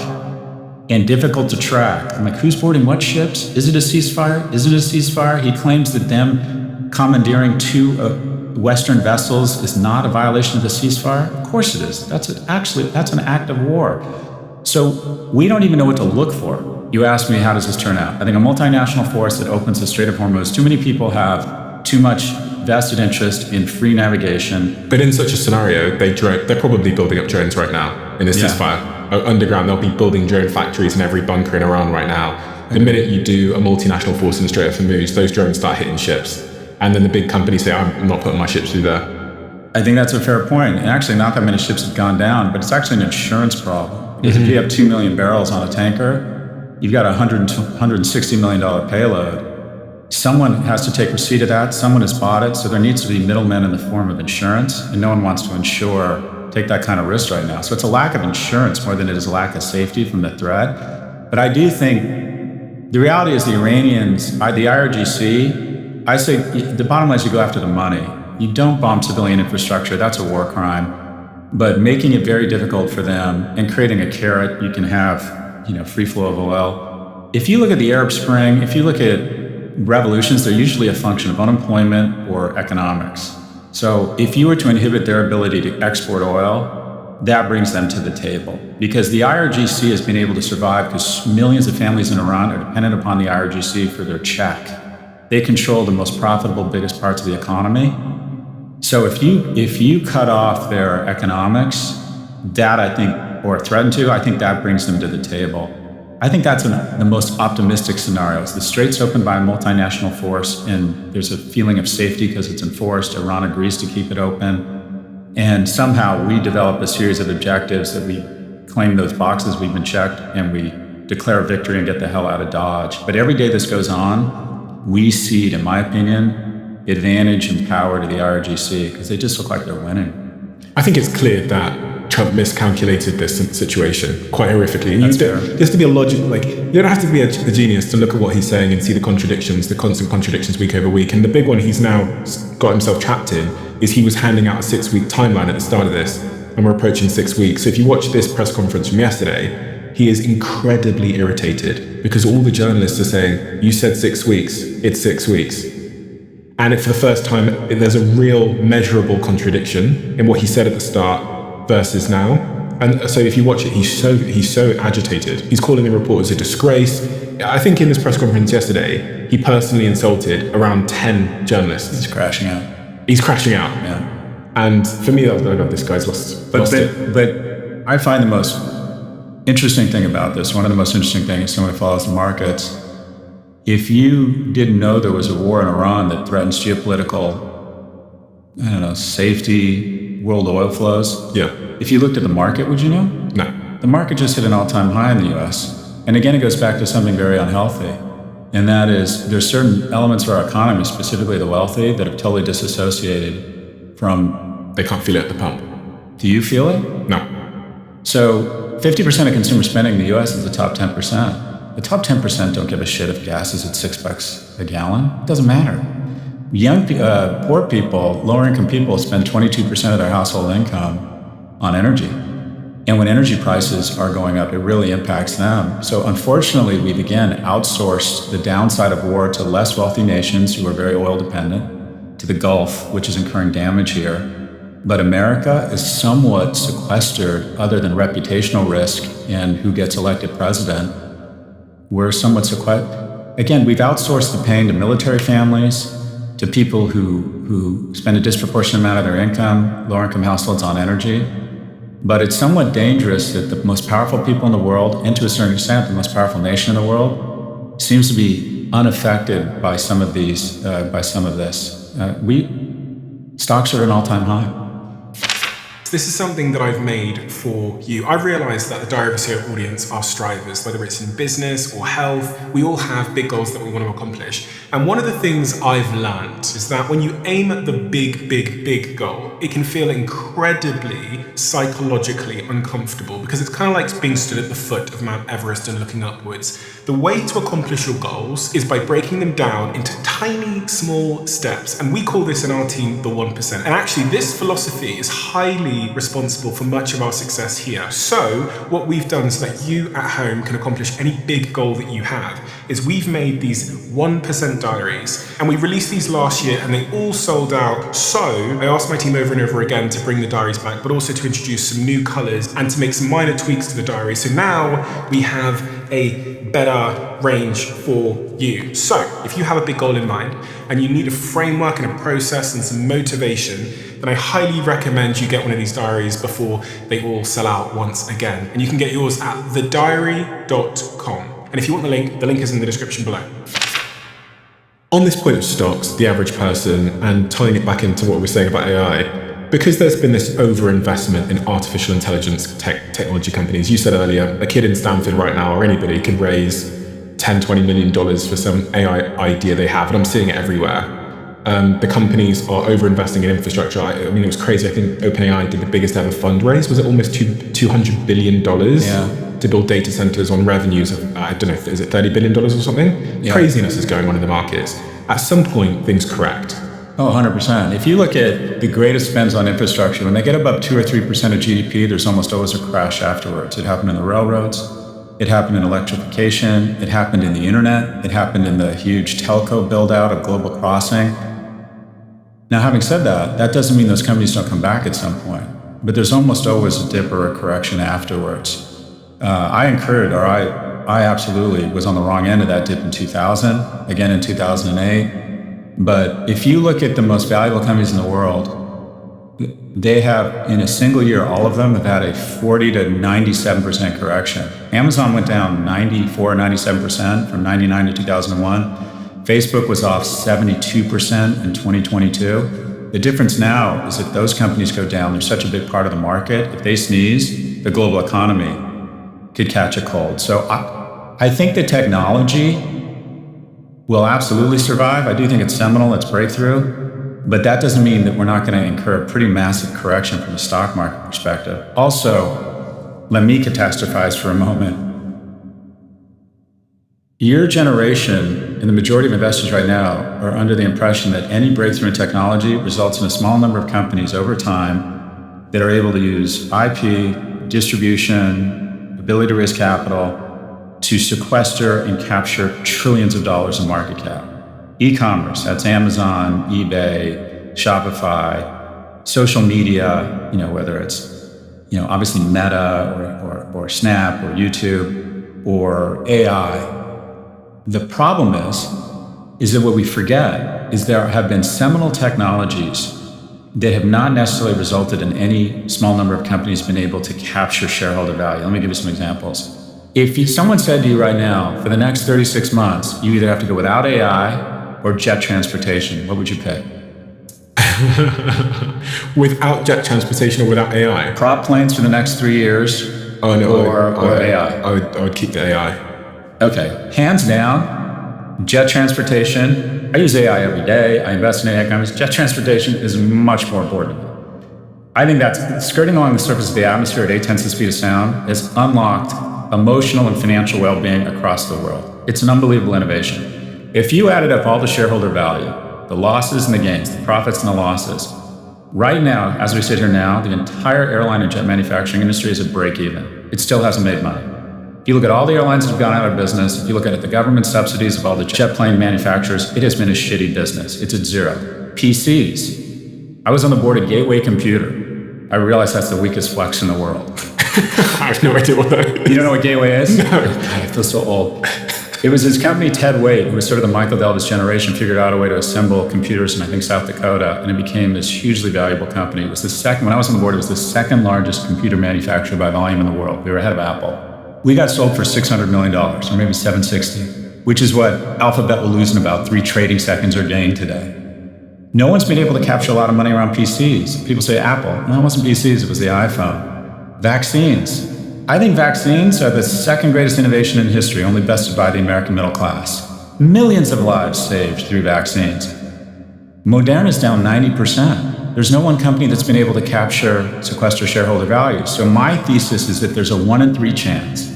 and difficult to track. I'm like, who's boarding what ships? Is it a ceasefire? Is it a ceasefire? He claims that them commandeering two Western vessels is not a violation of the ceasefire. Of course it is. That's an act of war. So we don't even know what to look for. You ask me, how does this turn out? I think a multinational force that opens the Strait of Hormuz, too many people have too much vested interest in free navigation. But in such a scenario, they're probably building up drones right now in this ceasefire. Underground, they'll be building drone factories in every bunker in Iran right now. The minute you do a multinational force in the Strait of Hormuz, those drones start hitting ships. And then the big companies say, I'm not putting my ships through there. I think that's a fair point. And actually, not that many ships have gone down, but it's actually an insurance problem. Because if you have 2 million barrels on a tanker, you've got a $160 million payload. Someone has to take receipt of that. Someone has bought it. So there needs to be middlemen in the form of insurance. And no one wants to take that kind of risk right now. So it's a lack of insurance more than it is a lack of safety from the threat. But I do think the reality is the Iranians, the IRGC, I say the bottom line is you go after the money. You don't bomb civilian infrastructure. That's a war crime. But making it very difficult for them and creating a carrot, you can have, free flow of oil. If you look at the Arab Spring, if you look at revolutions, they're usually a function of unemployment or economics. So if you were to inhibit their ability to export oil, that brings them to the table. Because the IRGC has been able to survive because millions of families in Iran are dependent upon the IRGC for their check. They control the most profitable, biggest parts of the economy. So if you cut off their economics, that I think, or threaten to, I think that brings them to the table. I think that's the most optimistic scenario. The Strait's opened by a multinational force, and there's a feeling of safety because it's enforced. Iran agrees to keep it open. And somehow we develop a series of objectives that we claim those boxes we've been checked, and we declare victory and get the hell out of Dodge. But every day this goes on, we cede, in my opinion, advantage and power to the IRGC because they just look like they're winning. I think it's clear that Trump miscalculated this situation quite horrifically. Just to be a logic, you don't have to be a genius to look at what he's saying and see the contradictions, the constant contradictions week over week. And the big one he's now got himself trapped in is he was handing out a 6-week timeline at the start of this, and we're approaching 6 weeks. So if you watch this press conference from yesterday, he is incredibly irritated because all the journalists are saying, you said 6 weeks, it's 6 weeks. And for the first time, there's a real measurable contradiction in what he said at the start versus now. And so if you watch it, he's so agitated. He's calling the reporters a disgrace. I think in this press conference yesterday, he personally insulted around 10 journalists. He's crashing out. Yeah. And for me, this guy's lost it. But I find the most interesting thing about this, one of the most interesting things, as someone who follows the markets, if you didn't know there was a war in Iran that threatens geopolitical, safety, world oil flows. Yeah. If you looked at the market, would you know? No. The market just hit an all-time high in the US. And again, it goes back to something very unhealthy. And that is, there's certain elements of our economy, specifically the wealthy, that have totally disassociated from... They can't feel it at the pump. Do you feel it? No. So 50% of consumer spending in the US is the top 10%. The top 10% don't give a shit if gas is at $6 a gallon. It doesn't matter. Poor people, lower income people spend 22% of their household income on energy. And when energy prices are going up, it really impacts them. So unfortunately, we've again outsourced the downside of war to less wealthy nations who are very oil dependent, to the Gulf, which is incurring damage here. But America is somewhat sequestered, other than reputational risk and who gets elected president. We're somewhat sequestered. Again, we've outsourced the pain to military families, to people who spend a disproportionate amount of their income, lower income households, on energy. But it's somewhat dangerous that the most powerful people in the world, and to a certain extent the most powerful nation in the world, seems to be unaffected by some of this. Stocks are at an all-time high. This is something that I've made for you. I've realized that the Diary of a CEO audience are strivers, whether it's in business or health. We all have big goals that we want to accomplish. And one of the things I've learned is that when you aim at the big goal, it can feel incredibly psychologically uncomfortable because it's kind of like being stood at the foot of Mount Everest and looking upwards. The way to accomplish your goals is by breaking them down into tiny, small steps. And we call this in our team the 1%. And actually, this philosophy is highly responsible for much of our success here. So what we've done so that you at home can accomplish any big goal that you have is we've made these 1% diaries, and we released these last year and they all sold out. So I asked my team over and over again to bring the diaries back, but also to introduce some new colors and to make some minor tweaks to the diary. So now we have a better range for you. So if you have a big goal in mind and you need a framework and a process and some motivation, then I highly recommend you get one of these diaries before they all sell out once again. And you can get yours at thediary.com. And if you want the link is in the description below. On this point of stocks, the average person, and tying it back into what we were saying about AI, because there's been this overinvestment in artificial intelligence technology companies. You said earlier, a kid in Stanford right now, or anybody, could raise $10-20 million for some AI idea they have, and I'm seeing it everywhere. The companies are over-investing in infrastructure. I mean, it was crazy. I think OpenAI did the biggest ever fundraise. Was it almost $200 billion to build data centers on revenues of, I don't know, is it $30 billion or something? Yeah. Craziness is going on in the markets. At some point, things correct. Oh, 100%. If you look at the greatest spends on infrastructure, when they get above 2 or 3% of GDP, there's almost always a crash afterwards. It happened in the railroads. It happened in electrification. It happened in the internet. It happened in the huge telco build out of Global Crossing. Now, having said that, that doesn't mean those companies don't come back at some point, but there's almost always a dip or a correction afterwards. I absolutely was on the wrong end of that dip in 2000, again in 2008. But if you look at the most valuable companies in the world, they have, in a single year, all of them have had a 40 to 97% correction. Amazon went down 94, 97% from 99 to 2001. Facebook was off 72% in 2022. The difference now is that those companies go down. They're such a big part of the market. If they sneeze, the global economy could catch a cold. So I think the technology will absolutely survive. I do think it's seminal, it's breakthrough, but that doesn't mean that we're not going to incur a pretty massive correction from a stock market perspective. Also, let me catastrophize for a moment. Your generation and the majority of investors right now are under the impression that any breakthrough in technology results in a small number of companies over time that are able to use IP, distribution, ability to raise capital to sequester and capture trillions of dollars in market cap. E-commerce, that's Amazon, eBay, Shopify, social media, whether it's, obviously Meta or Snap or YouTube or AI. The problem is that what we forget is there have been seminal technologies that have not necessarily resulted in any small number of companies being able to capture shareholder value. Let me give you some examples. If someone said to you right now, for the next 36 months, you either have to go without AI or jet transportation, what would you pick? Without jet transportation or without AI? Prop planes for the next 3 years or AI? I would keep the AI. Okay, hands down, jet transportation. I use AI every day. I invest in AI companies. Jet transportation is much more important. I think that's skirting along the surface of the atmosphere at 8/10 the speed of sound has unlocked emotional and financial well-being across the world. It's an unbelievable innovation. If you added up all the shareholder value, the losses and the gains, the profits and the losses, right now, as we sit here now, the entire airline and jet manufacturing industry is at break even. It still hasn't made money. If you look at all the airlines that have gone out of business, if you look at the government subsidies of all the jet plane manufacturers, it has been a shitty business. It's at zero. PCs. I was on the board of Gateway Computer. I realized that's the weakest flex in the world. I have no idea what that is. You don't know what Gateway is? No. God, I feel so old. It was his company, Ted Wade, who was sort of the Michael Dell of his generation, figured out a way to assemble computers in, I think, South Dakota, and it became this hugely valuable company. It was the second, when I was on the board, it was the second largest computer manufacturer by volume in the world. We were ahead of Apple. We got sold for $600 million, or maybe 760, which is what Alphabet will lose in about 3 trading seconds or gain today. No one's been able to capture a lot of money around PCs. People say Apple. No, it wasn't PCs, it was the iPhone. Vaccines. I think vaccines are the second greatest innovation in history, only bested by the American middle class. Millions of lives saved through vaccines. Moderna's down 90%. There's no one company that's been able to sequester shareholder value. So my thesis is that there's a 1 in 3 chance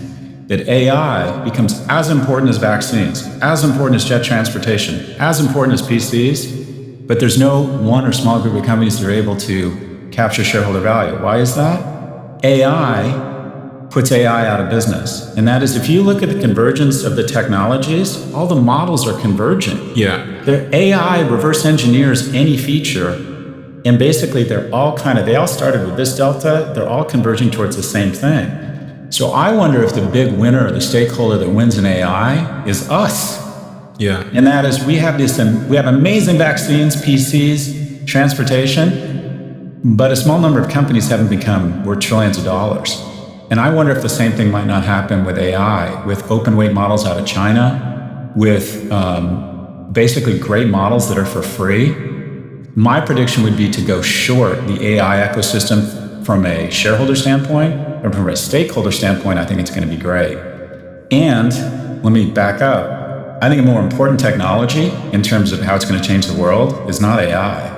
that AI becomes as important as vaccines, as important as jet transportation, as important as PCs, but there's no one or small group of companies that are able to capture shareholder value. Why is that? AI puts AI out of business. And that is, if you look at the convergence of the technologies, all the models are converging. Yeah. The AI reverse engineers any feature, and basically they all started with this delta, they're all converging towards the same thing. So I wonder if the big winner or the stakeholder that wins in AI is us. Yeah. And that is, we have amazing vaccines, PCs, transportation, but a small number of companies haven't become worth trillions of dollars. And I wonder if the same thing might not happen with AI, with open weight models out of China, with basically great models that are for free. My prediction would be to go short the AI ecosystem from a shareholder standpoint, or from a stakeholder standpoint. I think it's going to be great. And let me back up. I think a more important technology in terms of how it's going to change the world is not AI.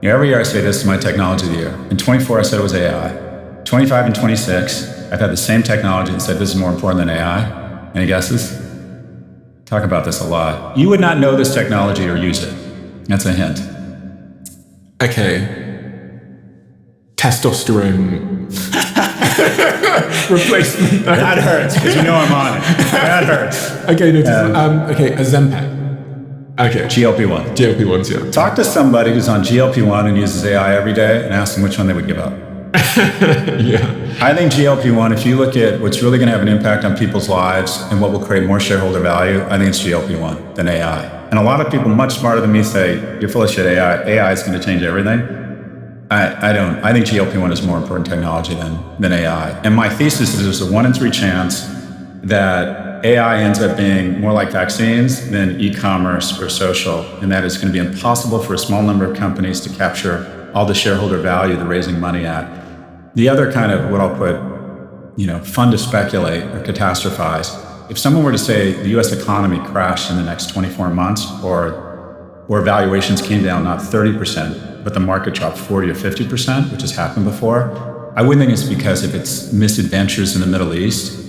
Every year I say this is my technology of the year. In 24, I said it was AI. 25 and 26, I've had the same technology and said this is more important than AI. Any guesses? Talk about this a lot. You would not know this technology or use it. That's a hint. Okay. Testosterone replacement. That hurts, because you know I'm on it. That hurts. Okay, no, okay, Ozempic. Okay. GLP-1. GLP-1s, yeah. Talk to somebody who's on GLP-1 and uses AI every day and ask them which one they would give up. Yeah. I think GLP-1, if you look at what's really going to have an impact on people's lives and what will create more shareholder value, I think it's GLP-1 than AI. And a lot of people much smarter than me say, you're full of shit, AI is going to change everything. I don't. I think GLP-1 is more important technology than AI. And my thesis is there's a 1 in 3 chance that AI ends up being more like vaccines than e-commerce or social, and that it's going to be impossible for a small number of companies to capture all the shareholder value they're raising money at. The other kind of what I'll put, fun to speculate or catastrophize. If someone were to say the U.S. economy crashed in the next 24 months, or valuations came down not 30%, but the market dropped 40 or 50%, which has happened before, I wouldn't think it's because of its misadventures in the Middle East.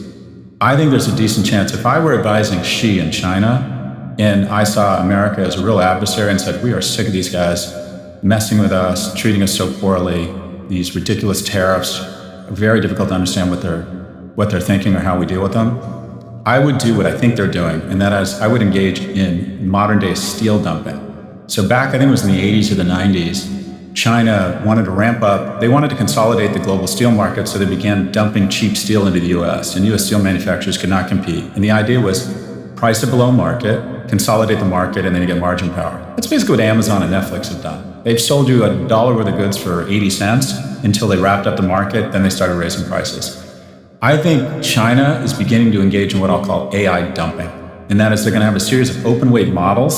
I think there's a decent chance if I were advising Xi in China and I saw America as a real adversary and said, we are sick of these guys messing with us, treating us so poorly, these ridiculous tariffs, very difficult to understand what they're thinking or how we deal with them. I would do what I think they're doing, and that is I would engage in modern day steel dumping. So back, I think it was in the 80s or the 90s, China wanted to ramp up, they wanted to consolidate the global steel market, so they began dumping cheap steel into the US, and US steel manufacturers could not compete. And the idea was price it below market, consolidate the market, and then you get margin power. That's basically what Amazon and Netflix have done. They've sold you $1 worth of goods for 80 cents until they wrapped up the market, then they started raising prices. I think China is beginning to engage in what I'll call AI dumping, and that is they're going to have a series of open weight models.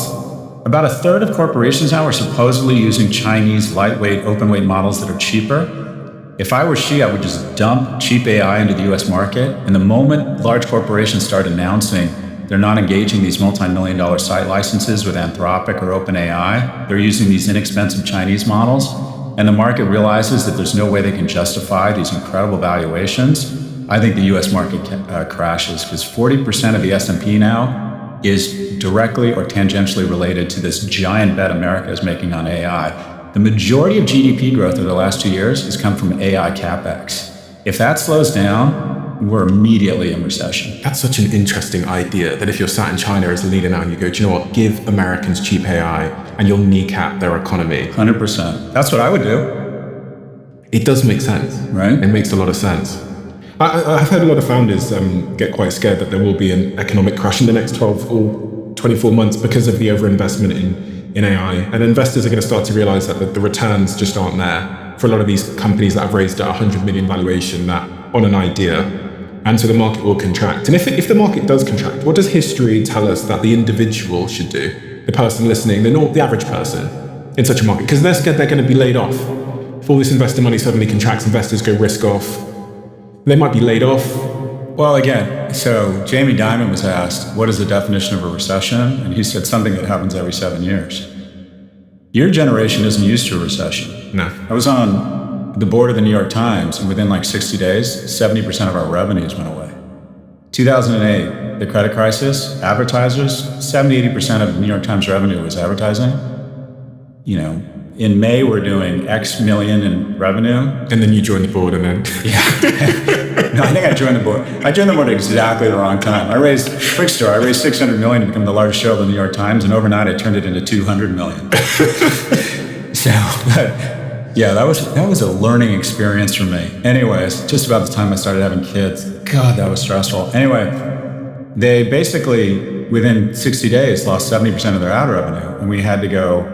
About a third of corporations now are supposedly using Chinese lightweight open weight models that are cheaper. If I were Xi, I would just dump cheap AI into the US market, and the moment large corporations start announcing they're not engaging these multi-million-dollar site licenses with Anthropic or OpenAI, they're using these inexpensive Chinese models, and the market realizes that there's no way they can justify these incredible valuations, I think the US market crashes, because 40% of the S&P now is directly or tangentially related to this giant bet America is making on AI. The majority of GDP growth over the last 2 years has come from AI CapEx. If that slows down, we're immediately in recession. That's such an interesting idea, that if you're sat in China as a leader now and you go, do you know what, give Americans cheap AI and you'll kneecap their economy. 100%. That's what I would do. It does make sense. Right? It makes a lot of sense. I've heard a lot of founders get quite scared that there will be an economic crash in the next 12 or 24 months because of the overinvestment in AI. And investors are going to start to realize that the returns just aren't there for a lot of these companies that have raised at 100 million valuation that on an idea. And so the market will contract. And if the market does contract, what does history tell us that the individual should do? The person listening, the average person. in such a market? Because they're scared they're going to be laid off. If all this investor money suddenly contracts, investors go risk off. They might be laid off. Well, again, so Jamie Dimon was asked, what is the definition of a recession? And he said something that happens every 7 years. Your generation isn't used to a recession. No. I was on the board of the New York Times, and within like 60 days, 70% of our revenues went away. 2008, the credit crisis, advertisers, 70-80% of the New York Times revenue was advertising. You know, in May, we're doing X million in revenue. And then you join the board and then... No, I think I joined the board. I joined the board at exactly the wrong time. I raised $600 million to become the largest show of the New York Times, and overnight I turned it into 200 million. So, yeah, that was a learning experience for me. Anyways, just about the time I started having kids, God, that was stressful. Anyway, they basically, within 60 days, lost 70% of their ad revenue, and we had to go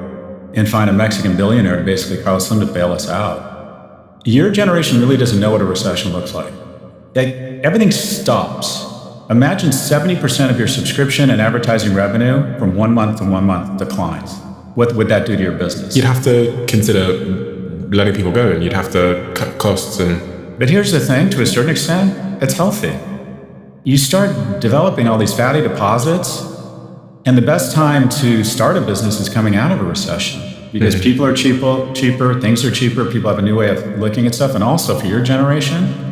and find a Mexican billionaire to basically Carlos Slim to bail us out. Your generation really doesn't know what a recession looks like. Everything stops. Imagine 70% of your subscription and advertising revenue from 1 month to 1 month declines. What would that do to your business? You'd have to consider letting people go, and you'd have to cut costs. But here's the thing, to a certain extent, it's healthy. You start developing all these fatty deposits, and the best time to start a business is coming out of a recession, because people are cheaper, things are cheaper, people have a new way of looking at stuff. And also for your generation,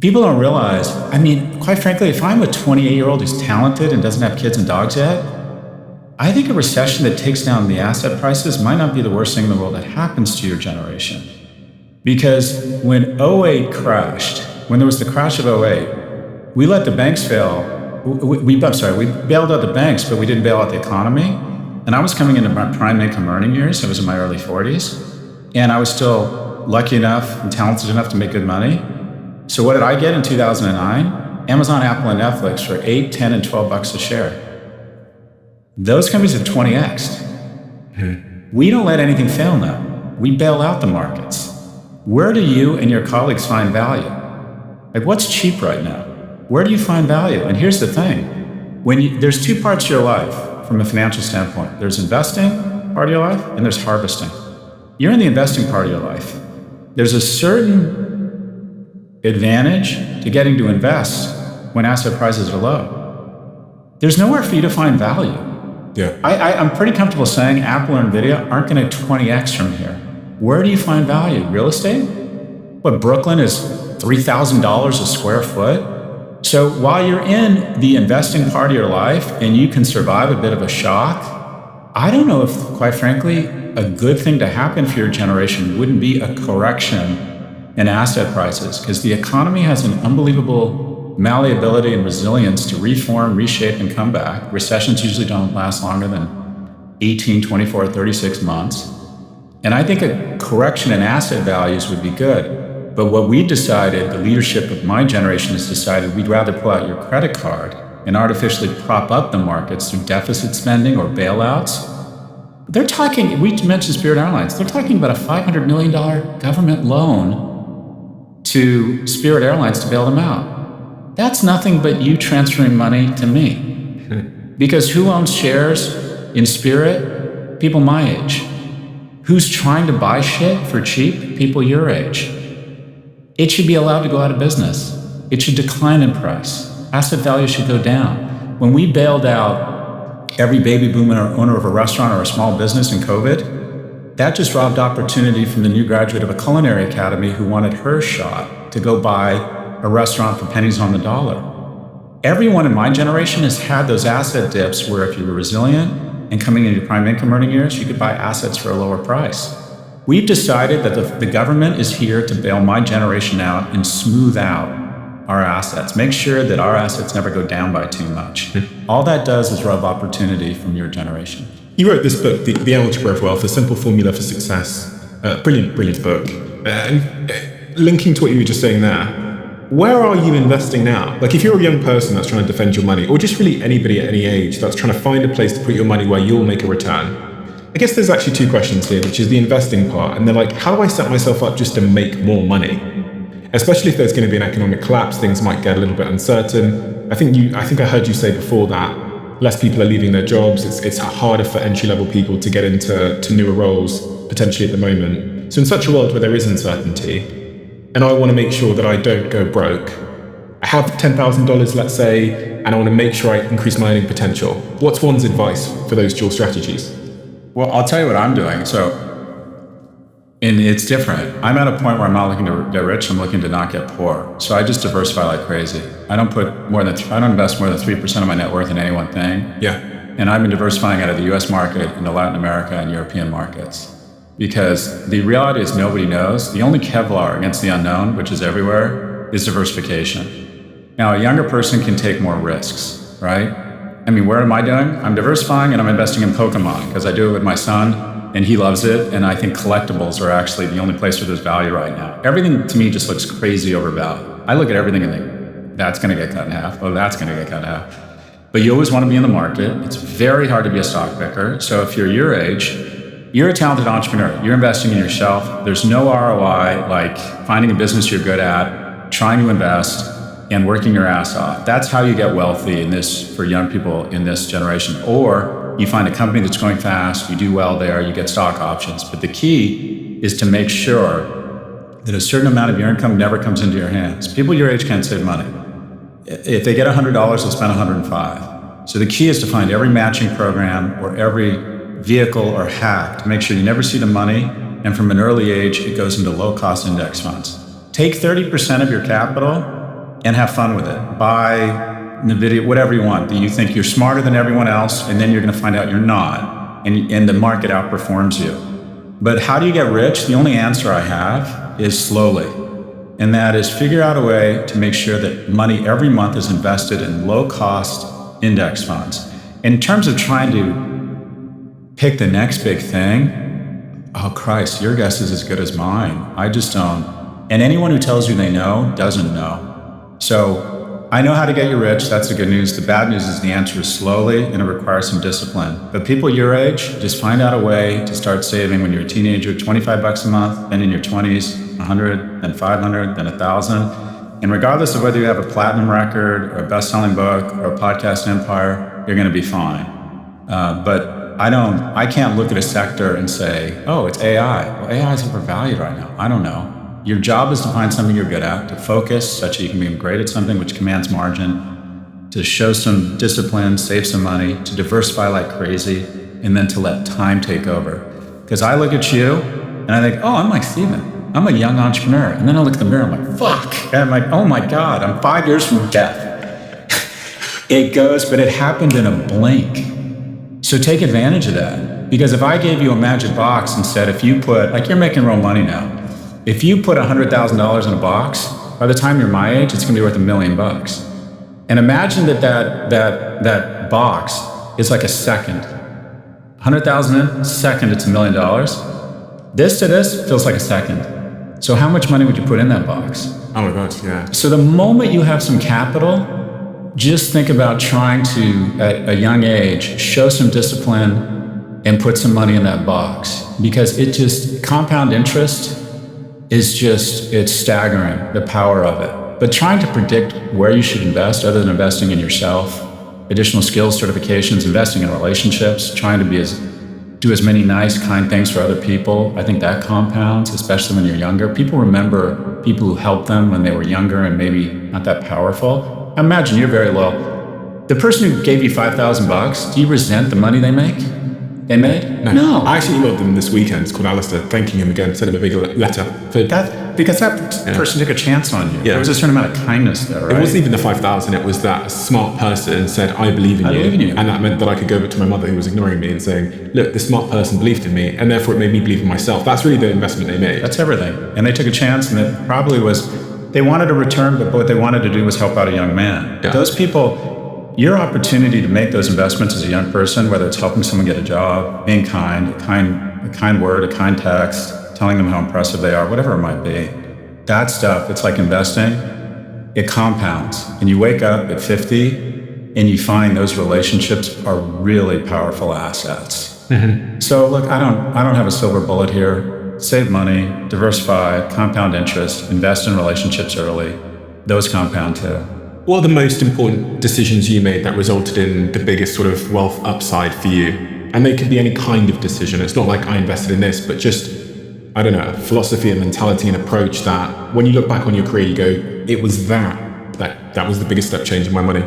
people don't realize, I mean, quite frankly, if I'm a 28-year-old who's talented and doesn't have kids and dogs yet, I think a recession that takes down the asset prices might not be the worst thing in the world that happens to your generation. Because when 08 crashed, when there was the crash of 08, we let the banks fail. We bailed out the banks, but we didn't bail out the economy. And I was coming into my prime income earning years. I was in my early 40s. And I was still lucky enough and talented enough to make good money. So what did I get in 2009? Amazon, Apple, and Netflix for $8, $10, and $12 a share. Those companies have 20x'd. We don't let anything fail now. We bail out the markets. Where do you and your colleagues find value? Like, what's cheap right now? Where do you find value? And here's the thing. There's two parts of your life from a financial standpoint. There's investing part of your life, and there's harvesting. You're in the investing part of your life. There's a certain advantage to getting to invest when asset prices are low. There's nowhere for you to find value. Yeah. I'm pretty comfortable saying Apple or Nvidia aren't going to 20x from here. Where do you find value? Real estate? What, Brooklyn is $3,000 a square foot? So while you're in the investing part of your life and you can survive a bit of a shock, I don't know if, quite frankly, a good thing to happen for your generation wouldn't be a correction in asset prices, because the economy has an unbelievable malleability and resilience to reform, reshape, and come back. Recessions usually don't last longer than 18, 24, 36 months. And I think a correction in asset values would be good. But what we decided, the leadership of my generation has decided, we'd rather pull out your credit card and artificially prop up the markets through deficit spending or bailouts. They're talking, we mentioned Spirit Airlines, they're talking about a $500 million government loan to Spirit Airlines to bail them out. That's nothing but you transferring money to me. Because who owns shares in Spirit? People my age. Who's trying to buy shit for cheap? People your age. It should be allowed to go out of business. It should decline in price. Asset value should go down. When we bailed out every baby boomer owner of a restaurant or a small business in COVID, that just robbed opportunity from the new graduate of a culinary academy who wanted her shot to go buy a restaurant for pennies on the dollar. Everyone in my generation has had those asset dips where if you were resilient and coming into your prime income earning years, you could buy assets for a lower price. We've decided that the government is here to bail my generation out and smooth out our assets. Make sure that our assets never go down by too much. All that does is rob opportunity from your generation. You wrote this book, The Algebra of Wealth, A Simple Formula for Success. Brilliant book. Linking to what you were just saying there, where are you investing now? Like if you're a young person that's trying to defend your money, or just really anybody at any age that's trying to find a place to put your money where you'll make a return, I guess there's actually two questions here, which is the investing part, and they're like, how do I set myself up just to make more money? Especially if there's going to be an economic collapse, things might get a little bit uncertain. I think I heard you say before that less people are leaving their jobs. It's harder for entry-level people to get into newer roles, potentially at the moment. So in such a world where there is uncertainty, and I want to make sure that I don't go broke, I have $10,000, let's say, and I want to make sure I increase my earning potential. What's one's advice for those dual strategies? Well, I'll tell you what I'm doing. And it's different. I'm at a point where I'm not looking to get rich. I'm looking to not get poor. So I just diversify like crazy. I don't invest more than 3% of my net worth in any one thing. Yeah. And I've been diversifying out of the US market into Latin America and European markets. Because the reality is nobody knows. The only Kevlar against the unknown, which is everywhere, is diversification. Now, a younger person can take more risks, right? I mean, where am I doing? I'm diversifying and I'm investing in Pokemon because I do it with my son and he loves it. And I think collectibles are actually the only place where there's value right now. Everything to me just looks crazy overvalued. I look at everything and think, that's going to get cut in half. Oh, that's going to get cut in half. But you always want to be in the market. It's very hard to be a stock picker. So if you're your age, you're a talented entrepreneur. You're investing in yourself. There's no ROI like finding a business you're good at, trying to invest, and working your ass off. That's how you get wealthy in this for young people in this generation. Or you find a company that's going fast, you do well there, you get stock options. But the key is to make sure that a certain amount of your income never comes into your hands. People your age can't save money. If they get $100, they'll spend $105. So the key is to find every matching program or every vehicle or hack to make sure you never see the money, and from an early age, it goes into low-cost index funds. Take 30% of your capital and have fun with it. Buy NVIDIA, whatever you want. You think you're smarter than everyone else, and then you're going to find out you're not, and the market outperforms you. But how do you get rich? The only answer I have is slowly, and that is figure out a way to make sure that money every month is invested in low-cost index funds. In terms of trying to pick the next big thing, oh Christ, your guess is as good as mine. I just don't. And anyone who tells you they know doesn't know. So I know how to get you rich. That's the good news. The bad news is the answer is slowly and it requires some discipline. But people your age, just find out a way to start saving when you're a teenager, $25 a month, then in your 20s, 100, then 500, then 1,000. And regardless of whether you have a platinum record or a best-selling book or a podcast empire, you're going to be fine. But I can't look at a sector and say, oh, it's AI. Well, AI is overvalued right now. I don't know. Your job is to find something you're good at, to focus such that you can be great at something which commands margin, to show some discipline, save some money, to diversify like crazy, and then to let time take over. Because I look at you and I think, oh, I'm like Steven. I'm a young entrepreneur. And then I look at the mirror, I'm like, fuck. And I'm like, oh my God, I'm 5 years from death. It goes, but it happened in a blink. So take advantage of that. Because if I gave you a magic box and said, if you put, like you're making real money now, if you put $100,000 in a box, by the time you're my age, it's gonna be worth $1 million. And imagine that box is like a second. 100,000 in, a second, it's $1 million. This to this feels like a second. So how much money would you put in that box? Oh my God, yeah. So the moment you have some capital, just think about trying to, at a young age, show some discipline and put some money in that box. Because it just, compound interest is just, it's staggering, the power of it. But trying to predict where you should invest other than investing in yourself, additional skills, certifications, investing in relationships, trying to do as many nice, kind things for other people, I think that compounds, especially when you're younger. People remember people who helped them when they were younger and maybe not that powerful. Imagine you're very low. The person who gave you $5,000, do you resent the money they made? No. I actually emailed them this weekend. It's called Alistair, thanking him again, sent him a big letter. Because that person took a chance on you. Yeah. There was a certain amount of kindness there, right? It wasn't even the 5,000, it was that a smart person said, I believe in you. And that meant that I could go back to my mother who was ignoring me and saying, look, this smart person believed in me, and therefore it made me believe in myself. That's really the investment they made. That's everything. And they took a chance, and it probably was, they wanted a return, but what they wanted to do was help out a young man. Yeah. Those people, your opportunity to make those investments as a young person, whether it's helping someone get a job, being kind, a kind word, a kind text, telling them how impressive they are, whatever it might be, that stuff, it's like investing, it compounds. And you wake up at 50 and you find those relationships are really powerful assets. Mm-hmm. So look, I don't have a silver bullet here. Save money, diversify, compound interest, invest in relationships early. Those compound too. what are the most important decisions you made that resulted in the biggest sort of wealth upside for you? And they could be any kind of decision. It's not like I invested in this, but just, I don't know, philosophy and mentality and approach that when you look back on your career, you go, it was that was the biggest step change in my money.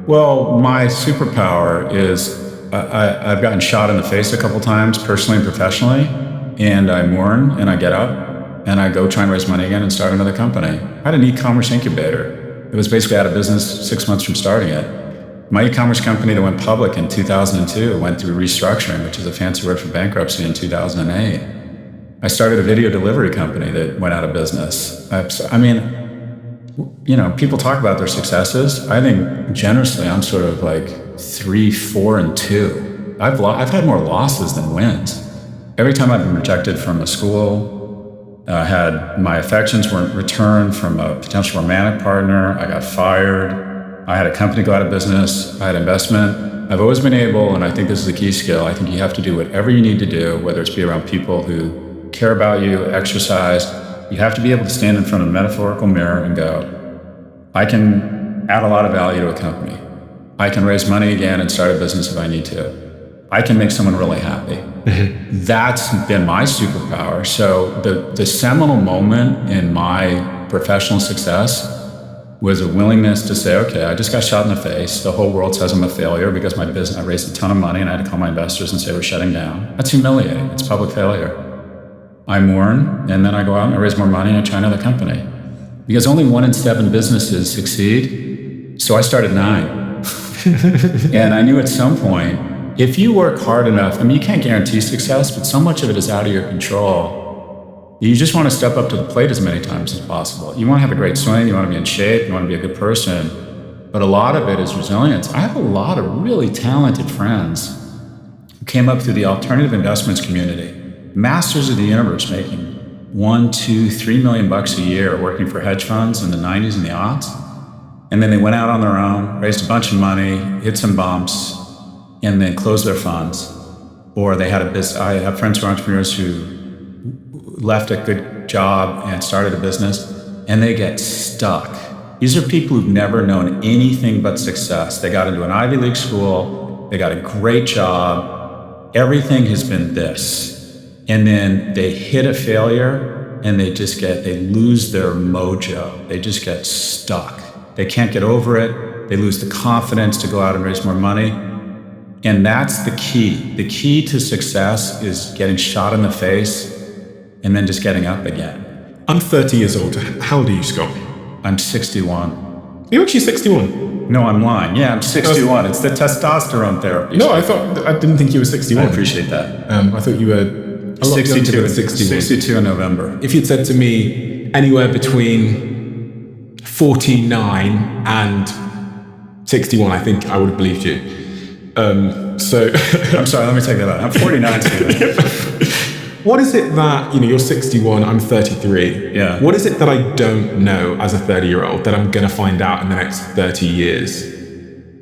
Well, my superpower is I've gotten shot in the face a couple times, personally and professionally, and I mourn and I get up and I go try and raise money again and start another company. I had an e-commerce incubator. It was basically out of business 6 months from starting it. My e-commerce company that went public in 2002 went through restructuring, which is a fancy word for bankruptcy, in 2008. I started a video delivery company that went out of business. I mean, you know, people talk about their successes. I think generously, I'm sort of like 3, 4, and 2. I've had more losses than wins. Every time I've been rejected from a school, had my affections weren't returned from a potential romantic partner, I got fired, I had a company go out of business, I had investment. I've always been able, and I think this is a key skill, I think you have to do whatever you need to do, whether it's be around people who care about you, exercise. You have to be able to stand in front of a metaphorical mirror and go, I can add a lot of value to a company. I can raise money again and start a business if I need to. I can make someone really happy. Mm-hmm. That's been my superpower. So the seminal moment in my professional success was a willingness to say, okay, I just got shot in the face. The whole world says I'm a failure because my business, I raised a ton of money and I had to call my investors and say we're shutting down. That's humiliating. It's public failure. I mourn, and then I go out and I raise more money and I try another company. Because only 1 in 7 businesses succeed, so I started 9. And I knew at some point, if you work hard enough, I mean, you can't guarantee success, but so much of it is out of your control. You just want to step up to the plate as many times as possible. You want to have a great swing, you want to be in shape, you want to be a good person, but a lot of it is resilience. I have a lot of really talented friends who came up through the alternative investments community. Masters of the universe making $1, $2, $3 million a year working for hedge funds in the 90s and the aughts. And then they went out on their own, raised a bunch of money, hit some bumps, and then closed their funds. Or they had a business. I have friends who are entrepreneurs who left a good job and started a business, and they get stuck. These are people who've never known anything but success. They got into an Ivy League school, they got a great job, everything has been this. And then they hit a failure and they lose their mojo. They just get stuck. They can't get over it. They lose the confidence to go out and raise more money. And that's the key. The key to success is getting shot in the face and then just getting up again. I'm 30 years old. How old are you, Scott? I'm 61. You're actually 61? No, I'm lying. Yeah, I'm 61. It's the testosterone therapy. No, I didn't think you were 61. I appreciate that. I thought you were 62 in November. If you'd said to me anywhere between 49 and 61, I think I would have believed you. I'm sorry, let me take that out. I'm 49 today. What is it that, you're 61, I'm 33. Yeah. What is it that I don't know as a 30-year-old that I'm going to find out in the next 30 years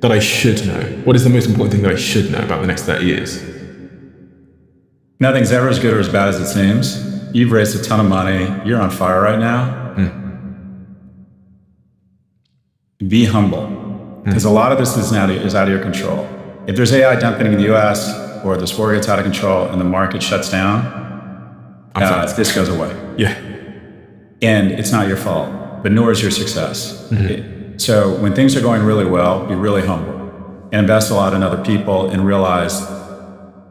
that I should know? What is the most important thing that I should know about the next 30 years? Nothing's ever as good or as bad as it seems. You've raised a ton of money. You're on fire right now. Be humble. Because a lot of this is out of your control. If there's AI dumping in the US or this war gets out of control and the market shuts down, this goes away. Yeah. And it's not your fault, but nor is your success. So when things are going really well, be really humble and invest a lot in other people and realize,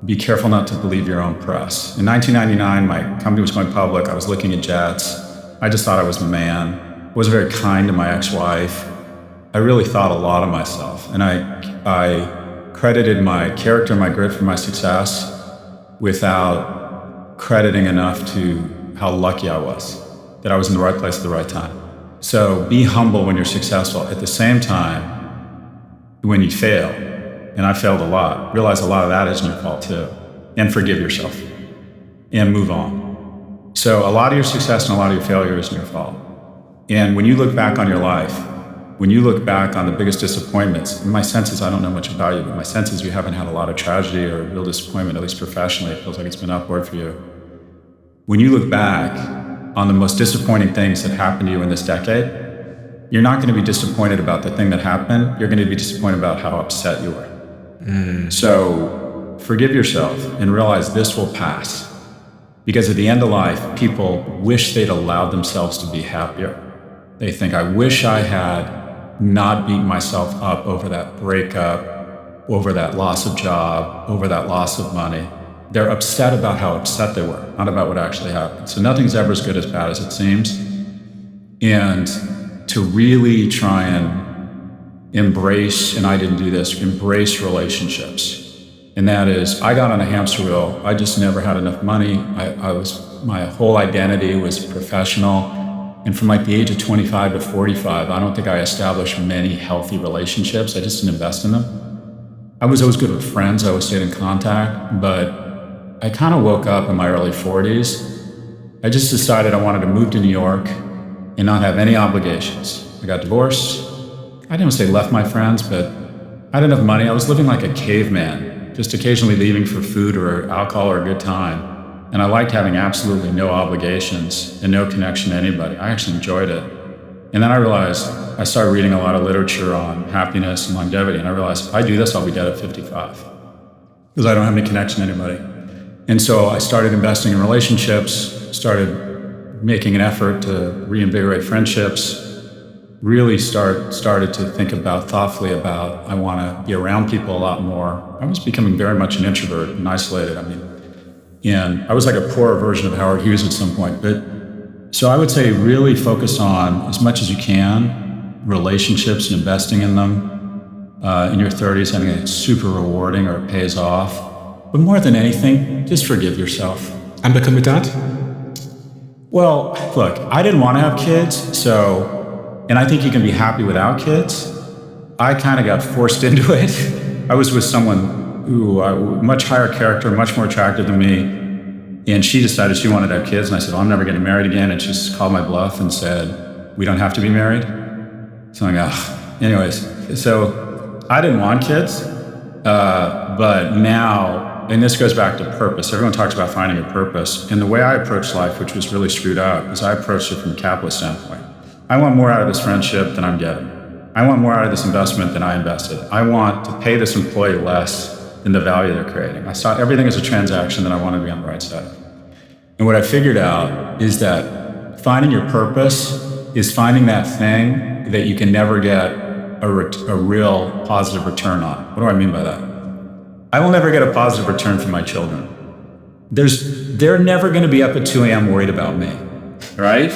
be careful not to believe your own press. In 1999, my company was going public. I was looking at jets. I just thought I was the man. I wasn't very kind to my ex-wife. I really thought a lot of myself. And I credited my character, my grit for my success without crediting enough to how lucky I was, that I was in the right place at the right time. So be humble when you're successful. At the same time, when you fail, and I failed a lot, realize a lot of that isn't your fault too. And forgive yourself. And move on. So a lot of your success and a lot of your failure isn't your fault. And when you look back on your life, when you look back on the biggest disappointments, my sense is I don't know much about you, but my sense is you haven't had a lot of tragedy or real disappointment, at least professionally. It feels like it's been upward for you. When you look back on the most disappointing things that happened to you in this decade, you're not going to be disappointed about the thing that happened. You're going to be disappointed about how upset you were. So forgive yourself and realize this will pass. Because at the end of life, people wish they'd allowed themselves to be happier. They think, I wish I had not beaten myself up over that breakup, over that loss of job, over that loss of money. They're upset about how upset they were, not about what actually happened. So nothing's ever as good as bad as it seems. And to really try and embrace, and I didn't do this, embrace relationships. And that is, I got on a hamster wheel. I just never had enough money. My whole identity was professional. And from like the age of 25 to 45, I don't think I established many healthy relationships. I just didn't invest in them. I was always good with friends. I always stayed in contact. But I kind of woke up in my early 40s. I just decided I wanted to move to New York and not have any obligations. I got divorced. I didn't say left my friends, but I had enough money. I was living like a caveman, just occasionally leaving for food or alcohol or a good time. And I liked having absolutely no obligations and no connection to anybody. I actually enjoyed it. And then I realized, I started reading a lot of literature on happiness and longevity, and I realized if I do this, I'll be dead at 55 because I don't have any connection to anybody. And so I started investing in relationships, started making an effort to reinvigorate friendships, really started to think about thoughtfully about, I want to be around people a lot more. I was becoming very much an introvert and isolated. And I was like a poorer version of Howard Hughes at some point. But so I would say really focus on, as much as you can, relationships and investing in them in your 30s. I think it's super rewarding, or it pays off. But more than anything, just forgive yourself. And become a dad? Well, look, I didn't want to have kids, and I think you can be happy without kids. I kind of got forced into it. I was with someone who much higher character, much more attractive than me, and she decided she wanted to have kids, and I said, well, I'm never getting married again, and she just called my bluff and said, we don't have to be married. So I'm like, anyways, so I didn't want kids, but now, and this goes back to purpose. Everyone talks about finding a purpose, and the way I approached life, which was really screwed up, is I approached it from a capitalist standpoint. I want more out of this friendship than I'm getting. I want more out of this investment than I invested. I want to pay this employee less than the value they're creating. I saw everything as a transaction that I wanted to be on the right side of. And what I figured out is that finding your purpose is finding that thing that you can never get a real positive return on. What do I mean by that? I will never get a positive return from my children. They're never going to be up at 2 a.m. worried about me, right?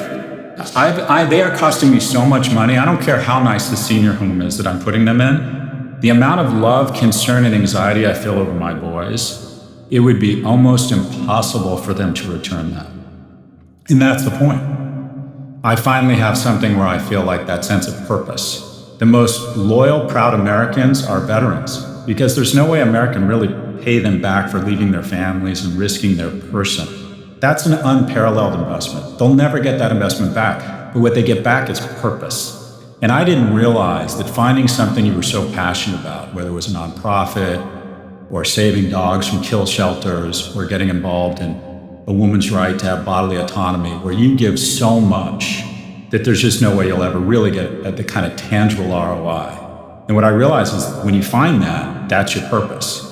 They are costing me so much money. I don't care how nice the senior home is that I'm putting them in. The amount of love, concern, and anxiety I feel over my boys, it would be almost impossible for them to return that. And that's the point. I finally have something where I feel like that sense of purpose. The most loyal, proud Americans are veterans, because there's no way America can really pay them back for leaving their families and risking their person. That's an unparalleled investment. They'll never get that investment back, but what they get back is purpose. And I didn't realize that finding something you were so passionate about, whether it was a nonprofit or saving dogs from kill shelters or getting involved in a woman's right to have bodily autonomy, where you give so much that there's just no way you'll ever really get the kind of tangible ROI. And what I realized is when you find that, that's your purpose.